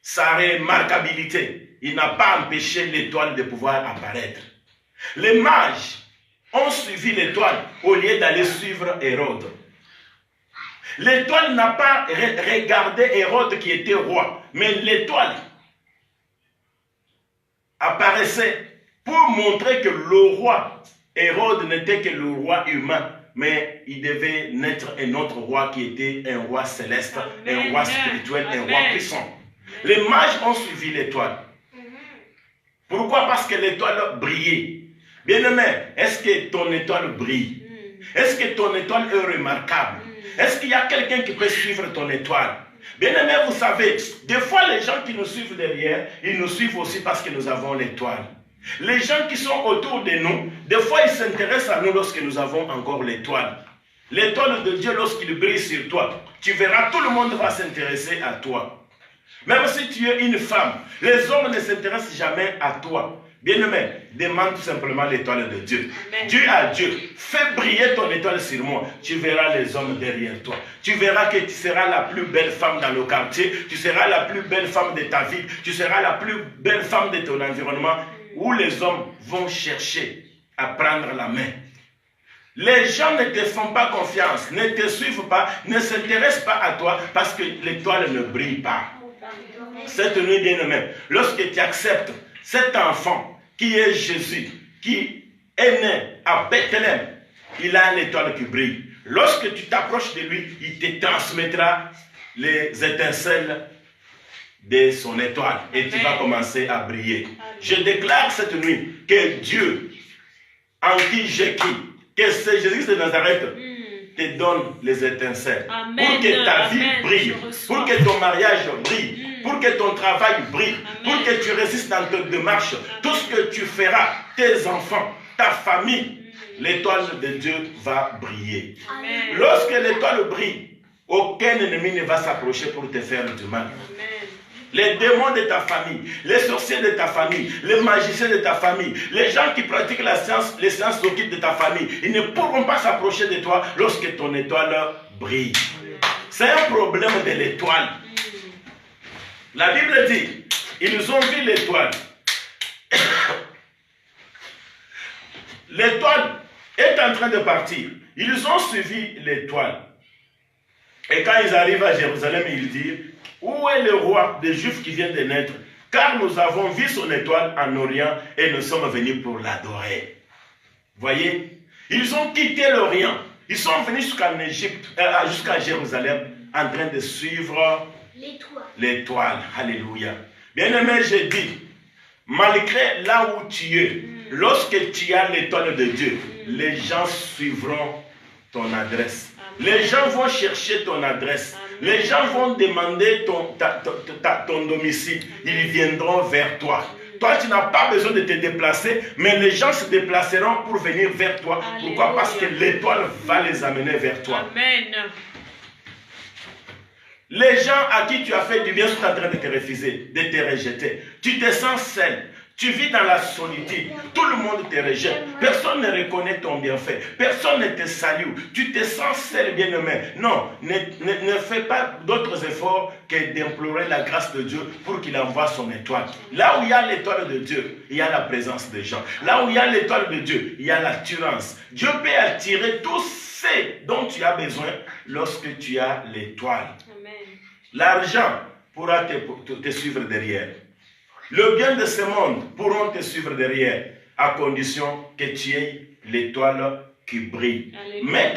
sa remarquabilité, il n'a pas empêché l'étoile de pouvoir apparaître. Les mages ont suivi l'étoile au lieu d'aller suivre Hérode. L'étoile n'a pas regardé Hérode qui était roi, mais l'étoile apparaissait pour montrer que le roi Hérode n'était que le roi humain, mais il devait naître un autre roi qui était un roi céleste, Amen. Un roi spirituel, Amen. Un roi puissant. Les mages ont suivi l'étoile. Pourquoi? Parce que l'étoile brillait. Bien-aimé, est-ce que ton étoile brille? Est-ce que ton étoile est remarquable? Est-ce qu'il y a quelqu'un qui peut suivre ton étoile? Bien-aimé, vous savez, des fois les gens qui nous suivent derrière, ils nous suivent aussi parce que nous avons l'étoile. Les gens qui sont autour de nous, des fois ils s'intéressent à nous lorsque nous avons encore l'étoile. L'étoile de Dieu, lorsqu'il brille sur toi, tu verras, tout le monde va s'intéresser à toi. Même si tu es une femme, les hommes ne s'intéressent jamais à toi. Bien-aimé, demande tout simplement l'étoile de Dieu. Amen. Dieu à Dieu, fais briller ton étoile sur moi. Tu verras les hommes derrière toi. Tu verras que tu seras la plus belle femme dans le quartier. Tu seras la plus belle femme de ta vie. Tu seras la plus belle femme de ton environnement où les hommes vont chercher à prendre la main. Les gens ne te font pas confiance, ne te suivent pas, ne s'intéressent pas à toi parce que l'étoile ne brille pas. Cette nuit bien-aimée, lorsque tu acceptes cet enfant qui est Jésus, qui est né à Bethléem, il a une étoile qui brille. Lorsque tu t'approches de lui, il te transmettra les étincelles de son étoile et tu vas commencer à briller. Je déclare cette nuit que Dieu, en qui j'ai qui, que c'est Jésus de Nazareth, te donne les étincelles. Amen. Pour que ta vie brille, pour que ton mariage brille, pour que ton travail brille, pour que tu résistes dans tes démarches, tout ce que tu feras, tes enfants, ta famille, l'étoile de Dieu va briller. Amen. Lorsque l'étoile brille, aucun ennemi ne va s'approcher pour te faire du mal. Amen. Les démons de ta famille, les sorciers de ta famille, les magiciens de ta famille, les gens qui pratiquent la science, les sciences occultes de ta famille, ils ne pourront pas s'approcher de toi lorsque ton étoile brille. C'est un problème de l'étoile. La Bible dit, ils ont vu l'étoile. L'étoile est en train de partir. Ils ont suivi l'étoile. Et quand ils arrivent à Jérusalem, ils disent, où est le roi des Juifs qui vient de naître? Car nous avons vu son étoile en Orient et nous sommes venus pour l'adorer. Voyez, ils ont quitté l'Orient. Ils sont venus jusqu'en Égypte, jusqu'à Jérusalem, en train de suivre l'étoile. Alléluia. Bien-aimé, j'ai dit, malgré là où tu es, lorsque tu as l'étoile de Dieu, les gens suivront ton adresse. Les gens vont chercher ton adresse. Les gens vont demander ton domicile. Ils viendront vers toi. Toi, tu n'as pas besoin de te déplacer, mais les gens se déplaceront pour venir vers toi. Alléluia. Pourquoi? Parce que l'étoile va les amener vers toi. Amen. Les gens à qui tu as fait du bien sont en train de te refuser, de te rejeter. Tu te sens seul. Tu vis dans la solitude. Tout le monde te rejette. Personne ne reconnaît ton bienfait. Personne ne te salue. Tu te sens seul, bien-aimé. Non, ne fais pas d'autres efforts que d'implorer la grâce de Dieu pour qu'il envoie son étoile. Là où il y a l'étoile de Dieu, il y a la présence des gens. Là où il y a l'étoile de Dieu, il y a l'attirance. Dieu peut attirer tout ce dont tu as besoin lorsque tu as l'étoile. L'argent pourra te suivre derrière. Le bien de ce monde pourront te suivre derrière, à condition que tu aies l'étoile qui brille. Mais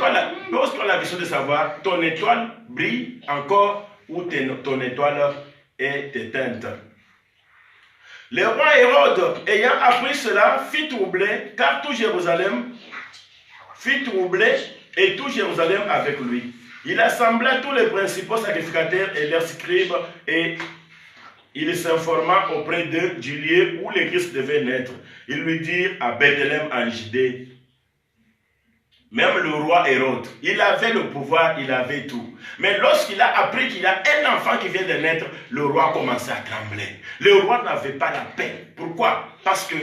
pose-toi la question de savoir, ton étoile brille encore ou ton étoile est éteinte. Le roi Hérode, ayant appris cela, fit troubler, car tout Jérusalem fit troubler et tout Jérusalem avec lui. Il assembla tous les principaux sacrificateurs et leurs scribes et il s'informa auprès d'eux du lieu où le Christ devait naître. Ils lui dirent à Bethléem en Judée. Même le roi Hérode, il avait le pouvoir, il avait tout. Mais lorsqu'il a appris qu'il y a un enfant qui vient de naître, le roi commençait à trembler. Le roi n'avait pas la paix. Pourquoi? Parce que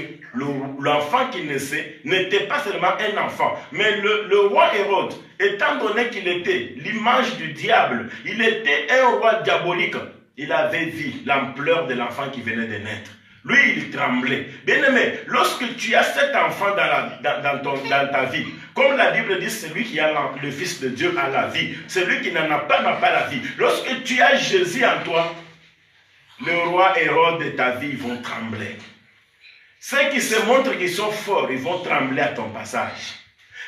l'enfant qui naissait n'était pas seulement un enfant, mais le roi Hérode, étant donné qu'il était l'image du diable, il était un roi diabolique. Il avait vu l'ampleur de l'enfant qui venait de naître. Lui, il tremblait. Bien-aimé, lorsque tu as cet enfant dans ta vie, comme la Bible dit, celui qui a le Fils de Dieu a la vie. Celui qui n'en a pas n'a pas la vie. Lorsque tu as Jésus en toi, le roi Hérode de ta vie, ils vont trembler. Ceux qui se montrent qu'ils sont forts, ils vont trembler à ton passage.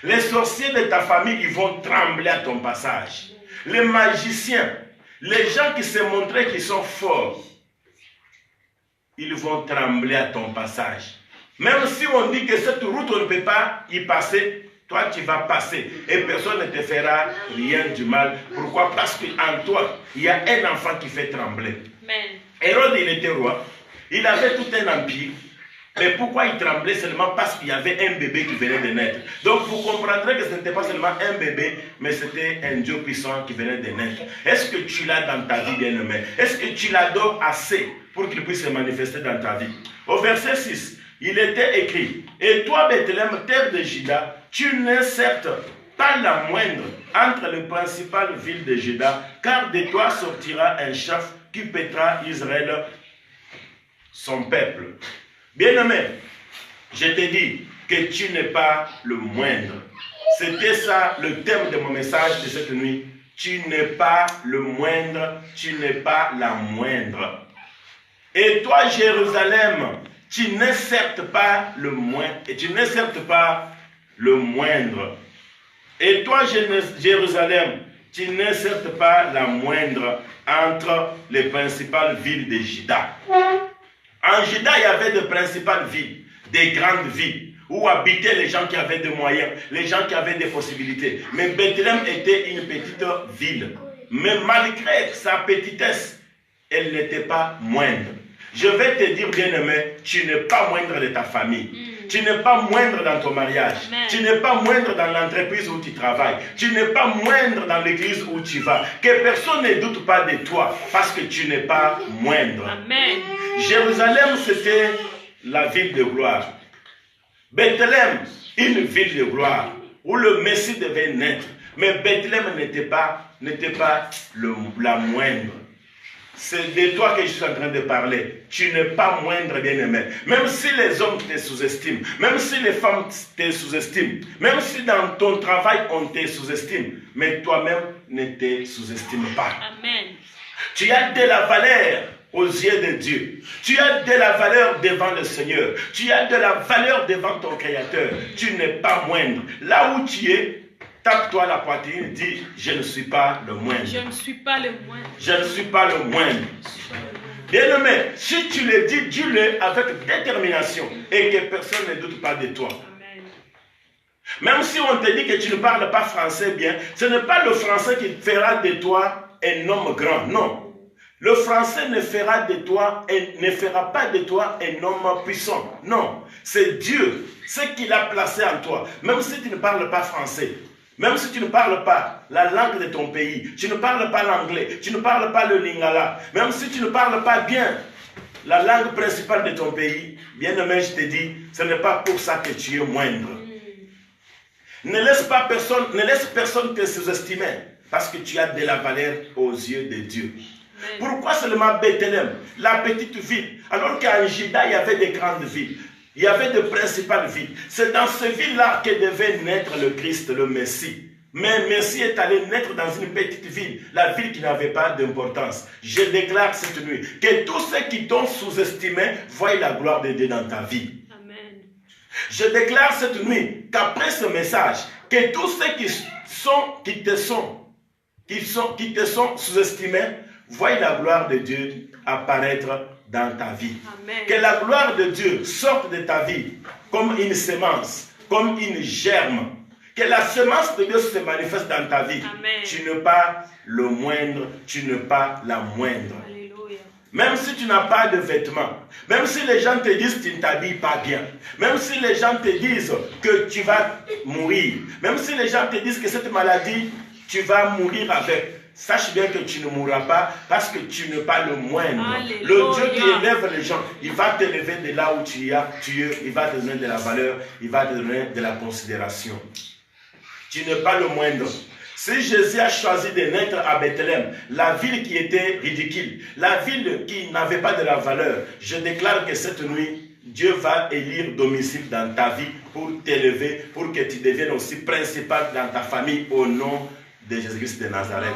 Les sorciers de ta famille, ils vont trembler à ton passage. Les magiciens, les gens qui se montraient qu'ils sont forts, ils vont trembler à ton passage. Même si on dit que cette route, on ne peut pas y passer, toi tu vas passer et personne ne te fera rien du mal. Pourquoi? Parce qu'en toi, il y a un enfant qui fait trembler. Amen. Hérode, il était roi. Il avait tout un empire. Mais pourquoi il tremblait? Seulement parce qu'il y avait un bébé qui venait de naître. Donc vous comprendrez que ce n'était pas seulement un bébé, mais c'était un Dieu puissant qui venait de naître. Est-ce que tu l'as dans ta vie, bien-aimé? Est-ce que tu l'adores assez pour qu'il puisse se manifester dans ta vie? Au verset 6, il était écrit, « Et toi, Bethléem, terre de Juda, tu n'es certes pas la moindre entre les principales villes de Juda, car de toi sortira un chef qui paîtra Israël, son peuple. » Bien-aimé, je te dis que tu n'es pas le moindre. C'était ça le thème de mon message de cette nuit. Tu n'es pas le moindre, tu n'es pas la moindre. Et toi, Jérusalem, tu n'es certes pas le moindre. Et tu n'es certes pas le moindre. Et toi, Jérusalem, tu n'es certes pas la moindre entre les principales villes de Juda. En Juda, il y avait de principales villes, des grandes villes, où habitaient les gens qui avaient des moyens, les gens qui avaient des possibilités. Mais Bethléem était une petite ville. Mais malgré sa petitesse, elle n'était pas moindre. Je vais te dire, bien-aimé, tu n'es pas moindre de ta famille. Tu n'es pas moindre dans ton mariage. Amen. Tu n'es pas moindre dans l'entreprise où tu travailles. Tu n'es pas moindre dans l'église où tu vas. Que personne ne doute pas de toi parce que tu n'es pas moindre. Amen. Jérusalem, c'était la ville de gloire. Bethléem, une ville de gloire où le Messie devait naître. Mais Bethléem n'était pas la moindre. C'est de toi que je suis en train de parler. Tu n'es pas moindre, bien-aimé. Même si les hommes te sous-estiment, même si les femmes te sous-estiment, même si dans ton travail on te sous-estime, mais toi-même ne te sous-estime pas. Amen. Tu as de la valeur aux yeux de Dieu. Tu as de la valeur devant le Seigneur. Tu as de la valeur devant ton Créateur. Tu n'es pas moindre. Là où tu es, tape-toi la poitrine, dis, je ne suis pas le moindre. Je ne suis pas le moindre. Je ne suis pas le moindre. Bien-aimé, si tu le dis, dis-le avec détermination et que personne ne doute pas de toi. Amen. Même si on te dit que tu ne parles pas français bien, ce n'est pas le français qui fera de toi un homme grand, non. Le français ne fera pas de toi un homme puissant, non. C'est Dieu, ce qu'il a placé en toi. Même si tu ne parles pas français, même si tu ne parles pas la langue de ton pays, tu ne parles pas l'anglais, tu ne parles pas le lingala, même si tu ne parles pas bien la langue principale de ton pays, bien aimé, je te dis, ce n'est pas pour ça que tu es moindre. Ne laisse personne te sous-estimer parce que tu as de la valeur aux yeux de Dieu. Pourquoi seulement Bethléem, la petite ville, alors qu'en Juda, il y avait des grandes villes, il y avait de principales villes. C'est dans ces villes-là que devait naître le Christ, le Messie. Mais Messie est allé naître dans une petite ville, la ville qui n'avait pas d'importance. Je déclare cette nuit que tous ceux qui t'ont sous-estimé voient la gloire de Dieu dans ta vie. Amen. Je déclare cette nuit qu'après ce message, que tous ceux qui te sont sous-estimés voient la gloire de Dieu apparaître dans ta vie. Amen. Que la gloire de Dieu sorte de ta vie comme une semence, comme une germe. Que la semence de Dieu se manifeste dans ta vie. Amen. Tu n'es pas le moindre, tu n'es pas la moindre. Alléluia. Même si tu n'as pas de vêtements, même si les gens te disent que tu ne t'habilles pas bien, même si les gens te disent que tu vas mourir, même si les gens te disent que cette maladie, tu vas mourir avec, sache bien que tu ne mourras pas parce que tu n'es pas le moindre. Alléluia. Le Dieu qui élève les gens, il va te lever de là où tu es, il va te donner de la valeur, il va te donner de la considération. Tu n'es pas le moindre. Si Jésus a choisi de naître à Bethléem, la ville qui était ridicule, la ville qui n'avait pas de la valeur, je déclare que cette nuit, Dieu va élire domicile dans ta vie pour t'élever, pour que tu deviennes aussi principal dans ta famille au nom de Jésus-Christ de Nazareth.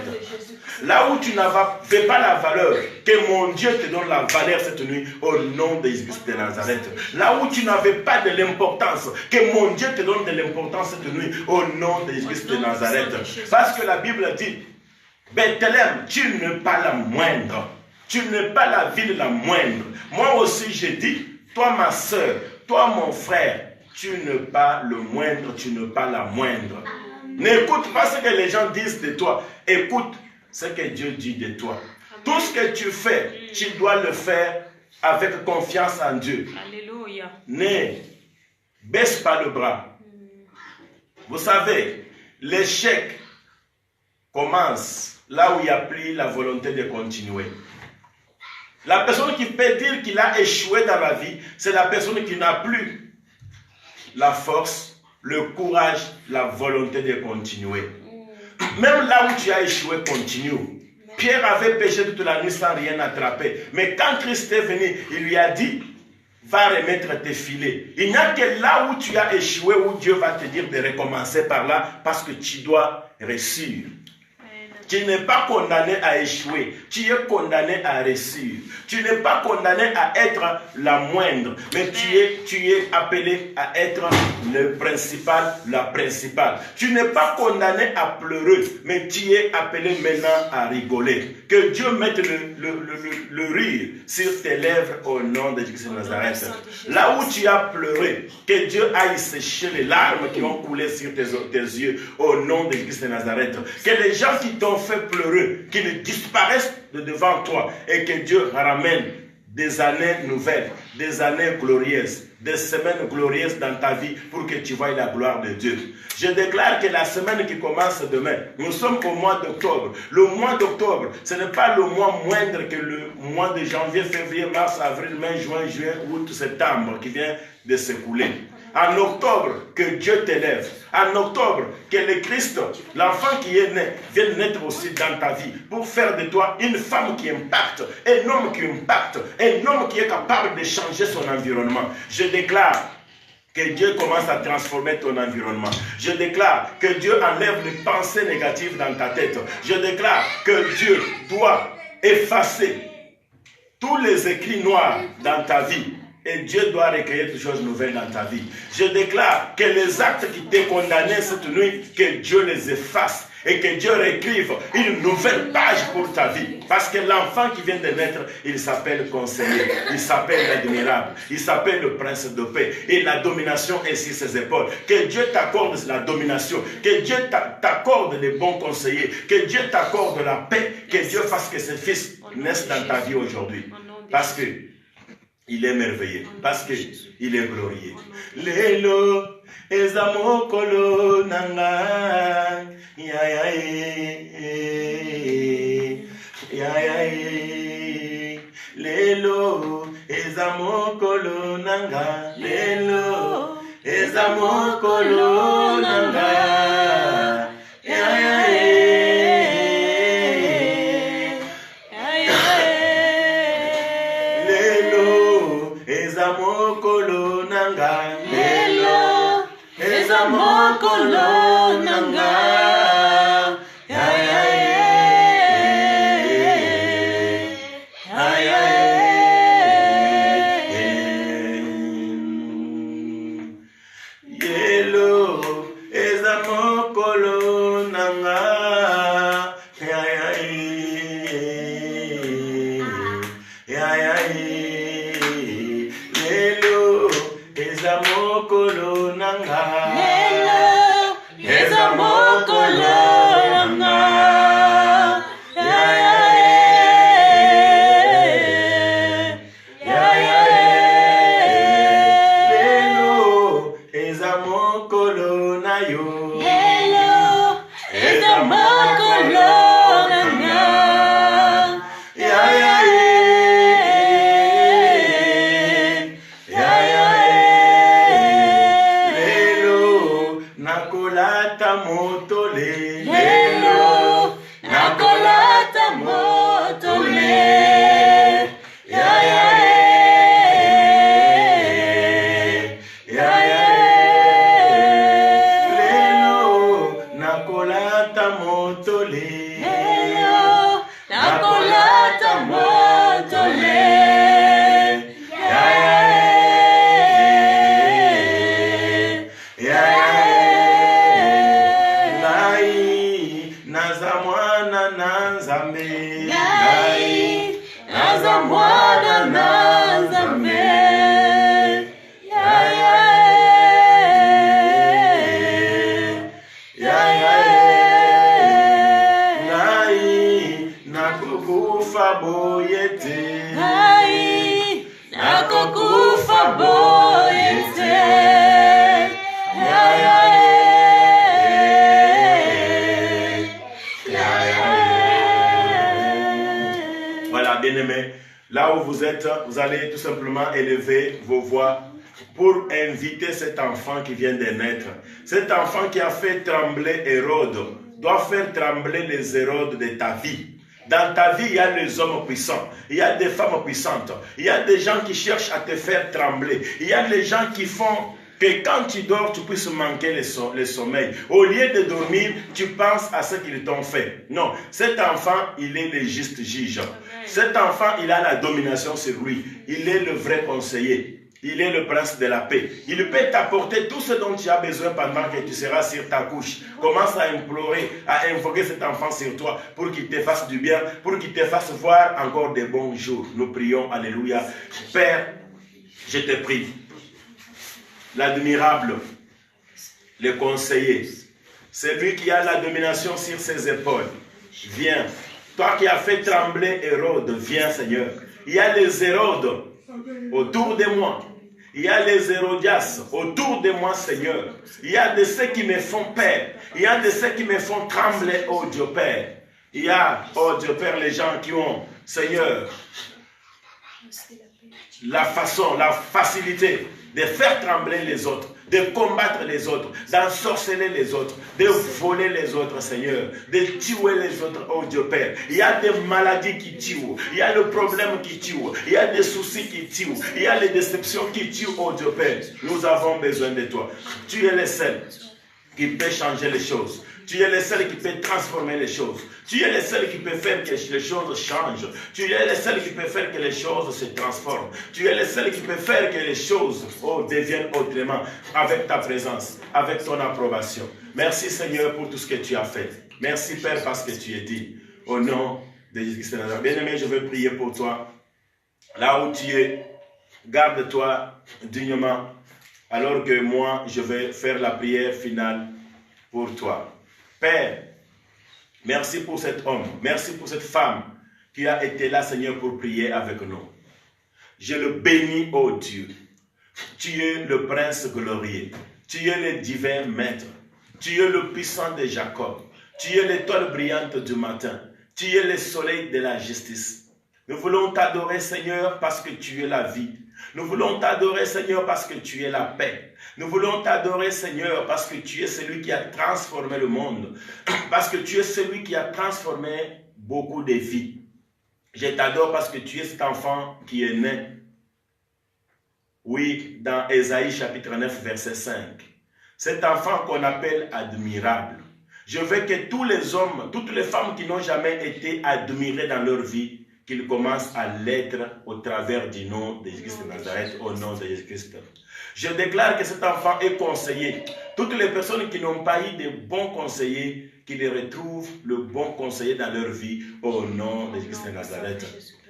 Là où tu n'avais pas la valeur, que mon Dieu te donne la valeur cette nuit au nom de Jésus-Christ de Nazareth. Là où tu n'avais pas de l'importance, que mon Dieu te donne de l'importance cette nuit au nom de Jésus-Christ de Nazareth. Parce que la Bible dit, Bethléem, tu n'es pas la moindre. Tu n'es pas la ville la moindre. Moi aussi je dis, toi ma soeur, toi mon frère, tu n'es pas le moindre, tu n'es pas la moindre. N'écoute pas ce que les gens disent de toi. Écoute ce que Dieu dit de toi. Tout ce que tu fais, tu dois le faire avec confiance en Dieu. Alléluia. Ne baisse pas le bras. Vous savez, l'échec commence là où il n'y a plus la volonté de continuer. La personne qui peut dire qu'il a échoué dans la vie, c'est la personne qui n'a plus la force, le courage, la volonté de continuer. Même là où tu as échoué, continue. Pierre avait péché toute la nuit sans rien attraper. Mais quand Christ est venu, il lui a dit, va remettre tes filets. Il n'y a que là où tu as échoué, où Dieu va te dire de recommencer par là, parce que tu dois réussir. Tu n'es pas condamné à échouer, tu es condamné à réussir. Tu n'es pas condamné à être la moindre, mais tu es appelé à être le principal, la principale. Tu n'es pas condamné à pleurer, mais tu es appelé maintenant à rigoler. Que Dieu mette le rire sur tes lèvres au nom de Jésus de Nazareth. Là où tu as pleuré, que Dieu aille sécher les larmes qui ont coulé sur tes yeux au nom de Jésus de Nazareth. Que les gens qui t'ont fait pleurer, qu'ils disparaissent de devant toi et que Dieu ramène des années nouvelles, des années glorieuses, des semaines glorieuses dans ta vie pour que tu voies la gloire de Dieu. Je déclare que la semaine qui commence demain, nous sommes au mois d'octobre. Le mois d'octobre, ce n'est pas le mois moindre que le mois de janvier, février, mars, avril, mai, juin, juillet, août, septembre qui vient de s'écouler. En octobre, que Dieu t'élève. En octobre, que le Christ, l'enfant qui est né, vienne naître aussi dans ta vie pour faire de toi une femme qui impacte, un homme qui impacte, un homme qui est capable de changer son environnement. Je déclare que Dieu commence à transformer ton environnement. Je déclare que Dieu enlève les pensées négatives dans ta tête. Je déclare que Dieu doit effacer tous les écrits noirs dans ta vie. Et Dieu doit recueillir des choses nouvelles dans ta vie. Je déclare que les actes qui t'ont condamné cette nuit, que Dieu les efface et que Dieu réécrive une nouvelle page pour ta vie. Parce que l'enfant qui vient de naître, il s'appelle conseiller, il s'appelle l'admirable, il s'appelle le prince de paix. Et la domination est sur ses épaules. Que Dieu t'accorde la domination, que Dieu t'accorde les bons conseillers, que Dieu t'accorde la paix, que Dieu fasse que ses fils naissent dans ta vie aujourd'hui. Parce que il est merveilleux, parce qu'il est glorieux. Lelo, ezamokolo nanga, ya ya ya ya. Lelo, ezamokolo nanga, lelo, ezamokolo nanga, ya ya ya. Ezamokolo nanga, lelo, ezamokolo nanga, ya ya ya yelo, ezamokolo nanga, ya ya ya ezamokolo nanga, lelo, ezamokolo nanga, ya ya ya ya. Lelo, ezamokolo na yo, lelo, ezamokolo nanga, ya ya nakolata motole, lelo, nakolata motole, ya ya ya ya. Lelo, nakolata motole, lelo, nakolata motole, ya ya nazamwana nanzambe, ngai nazamwana nanzambe, ya ya ya ya. Ngai nakokufa boyete, ngai nakokufa boyete, ya ya. Bien-aimés, là où vous êtes, vous allez tout simplement élever vos voix pour inviter cet enfant qui vient de naître. Cet enfant qui a fait trembler Hérode doit faire trembler les Hérodes de ta vie. Dans ta vie, il y a les hommes puissants, il y a des femmes puissantes, il y a des gens qui cherchent à te faire trembler, il y a des gens qui font que quand tu dors, tu puisses manquer le sommeil. Au lieu de dormir, tu penses à ce qu'ils t'ont fait. Non, cet enfant, il est le juste juge. Cet enfant, il a la domination sur lui. Il est le vrai conseiller. Il est le prince de la paix. Il peut t'apporter tout ce dont tu as besoin pendant que tu seras sur ta couche. Commence à implorer, à invoquer cet enfant sur toi pour qu'il te fasse du bien, pour qu'il te fasse voir encore des bons jours. Nous prions, alléluia. Père, je te prie. L'admirable, le conseiller, celui qui a la domination sur ses épaules, viens. Toi qui as fait trembler Hérode, viens Seigneur. Il y a les Hérodes autour de moi. Il y a les Hérodias autour de moi Seigneur. Il y a de ceux qui me font peur. Il y a de ceux qui me font trembler, oh Dieu Père. Il y a, oh Dieu Père, les gens qui ont, Seigneur, la façon, la facilité de faire trembler les autres, de combattre les autres, d'ensorceler les autres, de voler les autres, Seigneur, de tuer les autres, oh Dieu Père. Il y a des maladies qui tuent, il y a le problème qui tue, il y a des soucis qui tuent, il y a les déceptions qui tuent, oh Dieu Père. Nous avons besoin de toi. Tu es le seul qui peut changer les choses. Tu es le seul qui peut transformer les choses. Tu es le seul qui peut faire que les choses changent. Tu es le seul qui peut faire que les choses se transforment. Tu es le seul qui peut faire que les choses deviennent autrement avec ta présence, avec ton approbation. Merci Seigneur pour tout ce que tu as fait. Merci Père parce que tu es dit. Au nom de Jésus-Christ. Bien-aimé, je veux prier pour toi. Là où tu es, garde-toi dignement. Alors que moi, je vais faire la prière finale pour toi. Père, merci pour cet homme, merci pour cette femme qui a été là, Seigneur, pour prier avec nous. Je le bénis, ô Dieu. Tu es le prince glorieux. Tu es le divin maître. Tu es le puissant de Jacob. Tu es l'étoile brillante du matin. Tu es le soleil de la justice. Nous voulons t'adorer, Seigneur, parce que tu es la vie. Nous voulons t'adorer, Seigneur, parce que tu es la paix. Nous voulons t'adorer, Seigneur, parce que tu es celui qui a transformé le monde. Parce que tu es celui qui a transformé beaucoup de vies. Je t'adore parce que tu es cet enfant qui est né. Oui, dans Ésaïe chapitre 9, verset 5. Cet enfant qu'on appelle admirable. Je veux que tous les hommes, toutes les femmes qui n'ont jamais été admirées dans leur vie, qu'ils commencent à l'être au travers du nom de Jésus-Christ de Nazareth, au nom de Jésus-Christ. Je déclare que cet enfant est conseillé. Toutes les personnes qui n'ont pas eu de bons conseillers, qu'ils retrouvent le bon conseiller dans leur vie, au nom de Jésus-Christ de Nazareth.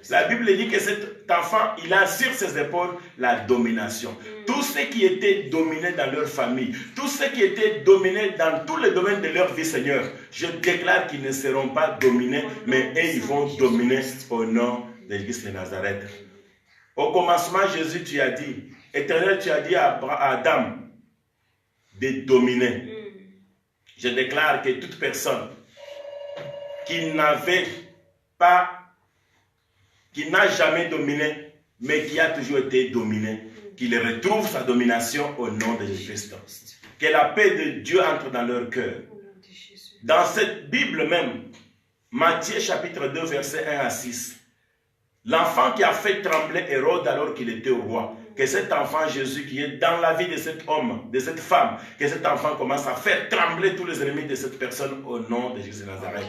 La Bible dit que cet enfant, il a sur ses épaules la domination. Tous ceux qui étaient dominés dans leur famille, tous ceux qui étaient dominés dans tous les domaines de leur vie, Seigneur, je déclare qu'ils ne seront pas dominés, mais eux, ils vont dominer au nom de Jésus de Nazareth. Au commencement, Jésus, tu as dit, Éternel, tu as dit à Adam de dominer. Je déclare que toute personne qui n'avait pas, qui n'a jamais dominé, mais qui a toujours été dominé, qu'il retrouve sa domination au nom de Jésus-Christ. Que la paix de Dieu entre dans leur cœur. Dans cette Bible même, Matthieu chapitre 2, verset 1 à 6, l'enfant qui a fait trembler Hérode alors qu'il était au roi, que cet enfant Jésus qui est dans la vie de cet homme, de cette femme, que cet enfant commence à faire trembler tous les ennemis de cette personne au nom de Jésus de Nazareth.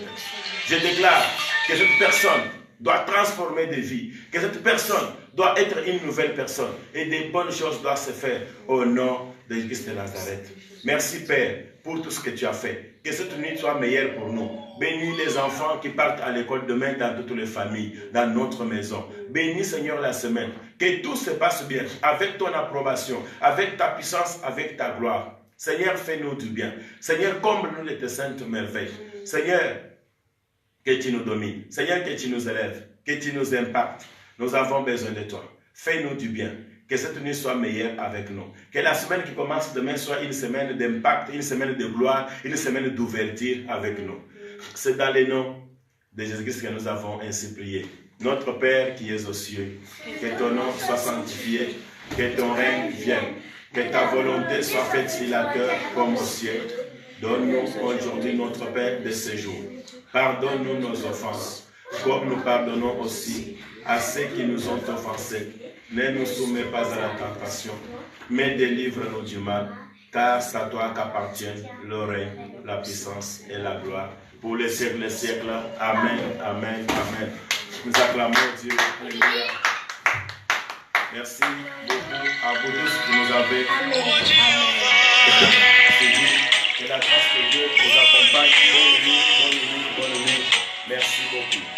Je déclare que cette personne doit transformer des vies, que cette personne doit être une nouvelle personne et des bonnes choses doivent se faire au nom de Jésus de Nazareth. Merci Père pour tout ce que tu as fait. Que cette nuit soit meilleure pour nous. Bénis les enfants qui partent à l'école demain dans toutes les familles, dans notre maison. Bénis Seigneur la semaine. Que tout se passe bien avec ton approbation, avec ta puissance, avec ta gloire. Seigneur, fais-nous du bien. Seigneur, comble-nous de tes saintes merveilles. Seigneur, que tu nous domines. Seigneur, que tu nous élèves, que tu nous impactes. Nous avons besoin de toi. Fais-nous du bien. Que cette nuit soit meilleure avec nous. Que la semaine qui commence demain soit une semaine d'impact, une semaine de gloire, une semaine d'ouverture avec nous. C'est dans le nom de Jésus-Christ que nous avons ainsi prié. Notre Père qui es aux cieux, que ton nom soit sanctifié, que ton règne vienne, que ta volonté soit faite sur la terre comme au ciel. Donne-nous aujourd'hui notre Père de ce jour. Pardonne-nous nos offenses, comme nous pardonnons aussi à ceux qui nous ont offensés. Ne nous soumets pas à la tentation, mais délivre-nous du mal, car c'est à toi qu'appartiennent le règne, la puissance et la gloire. Pour les siècles des siècles. Amen, amen, amen. Nous acclamons Dieu. Alléluia. Merci beaucoup à vous tous qui nous avez. Que la grâce de Dieu vous accompagne. Bonne nuit, bonne nuit, bonne nuit. Merci beaucoup.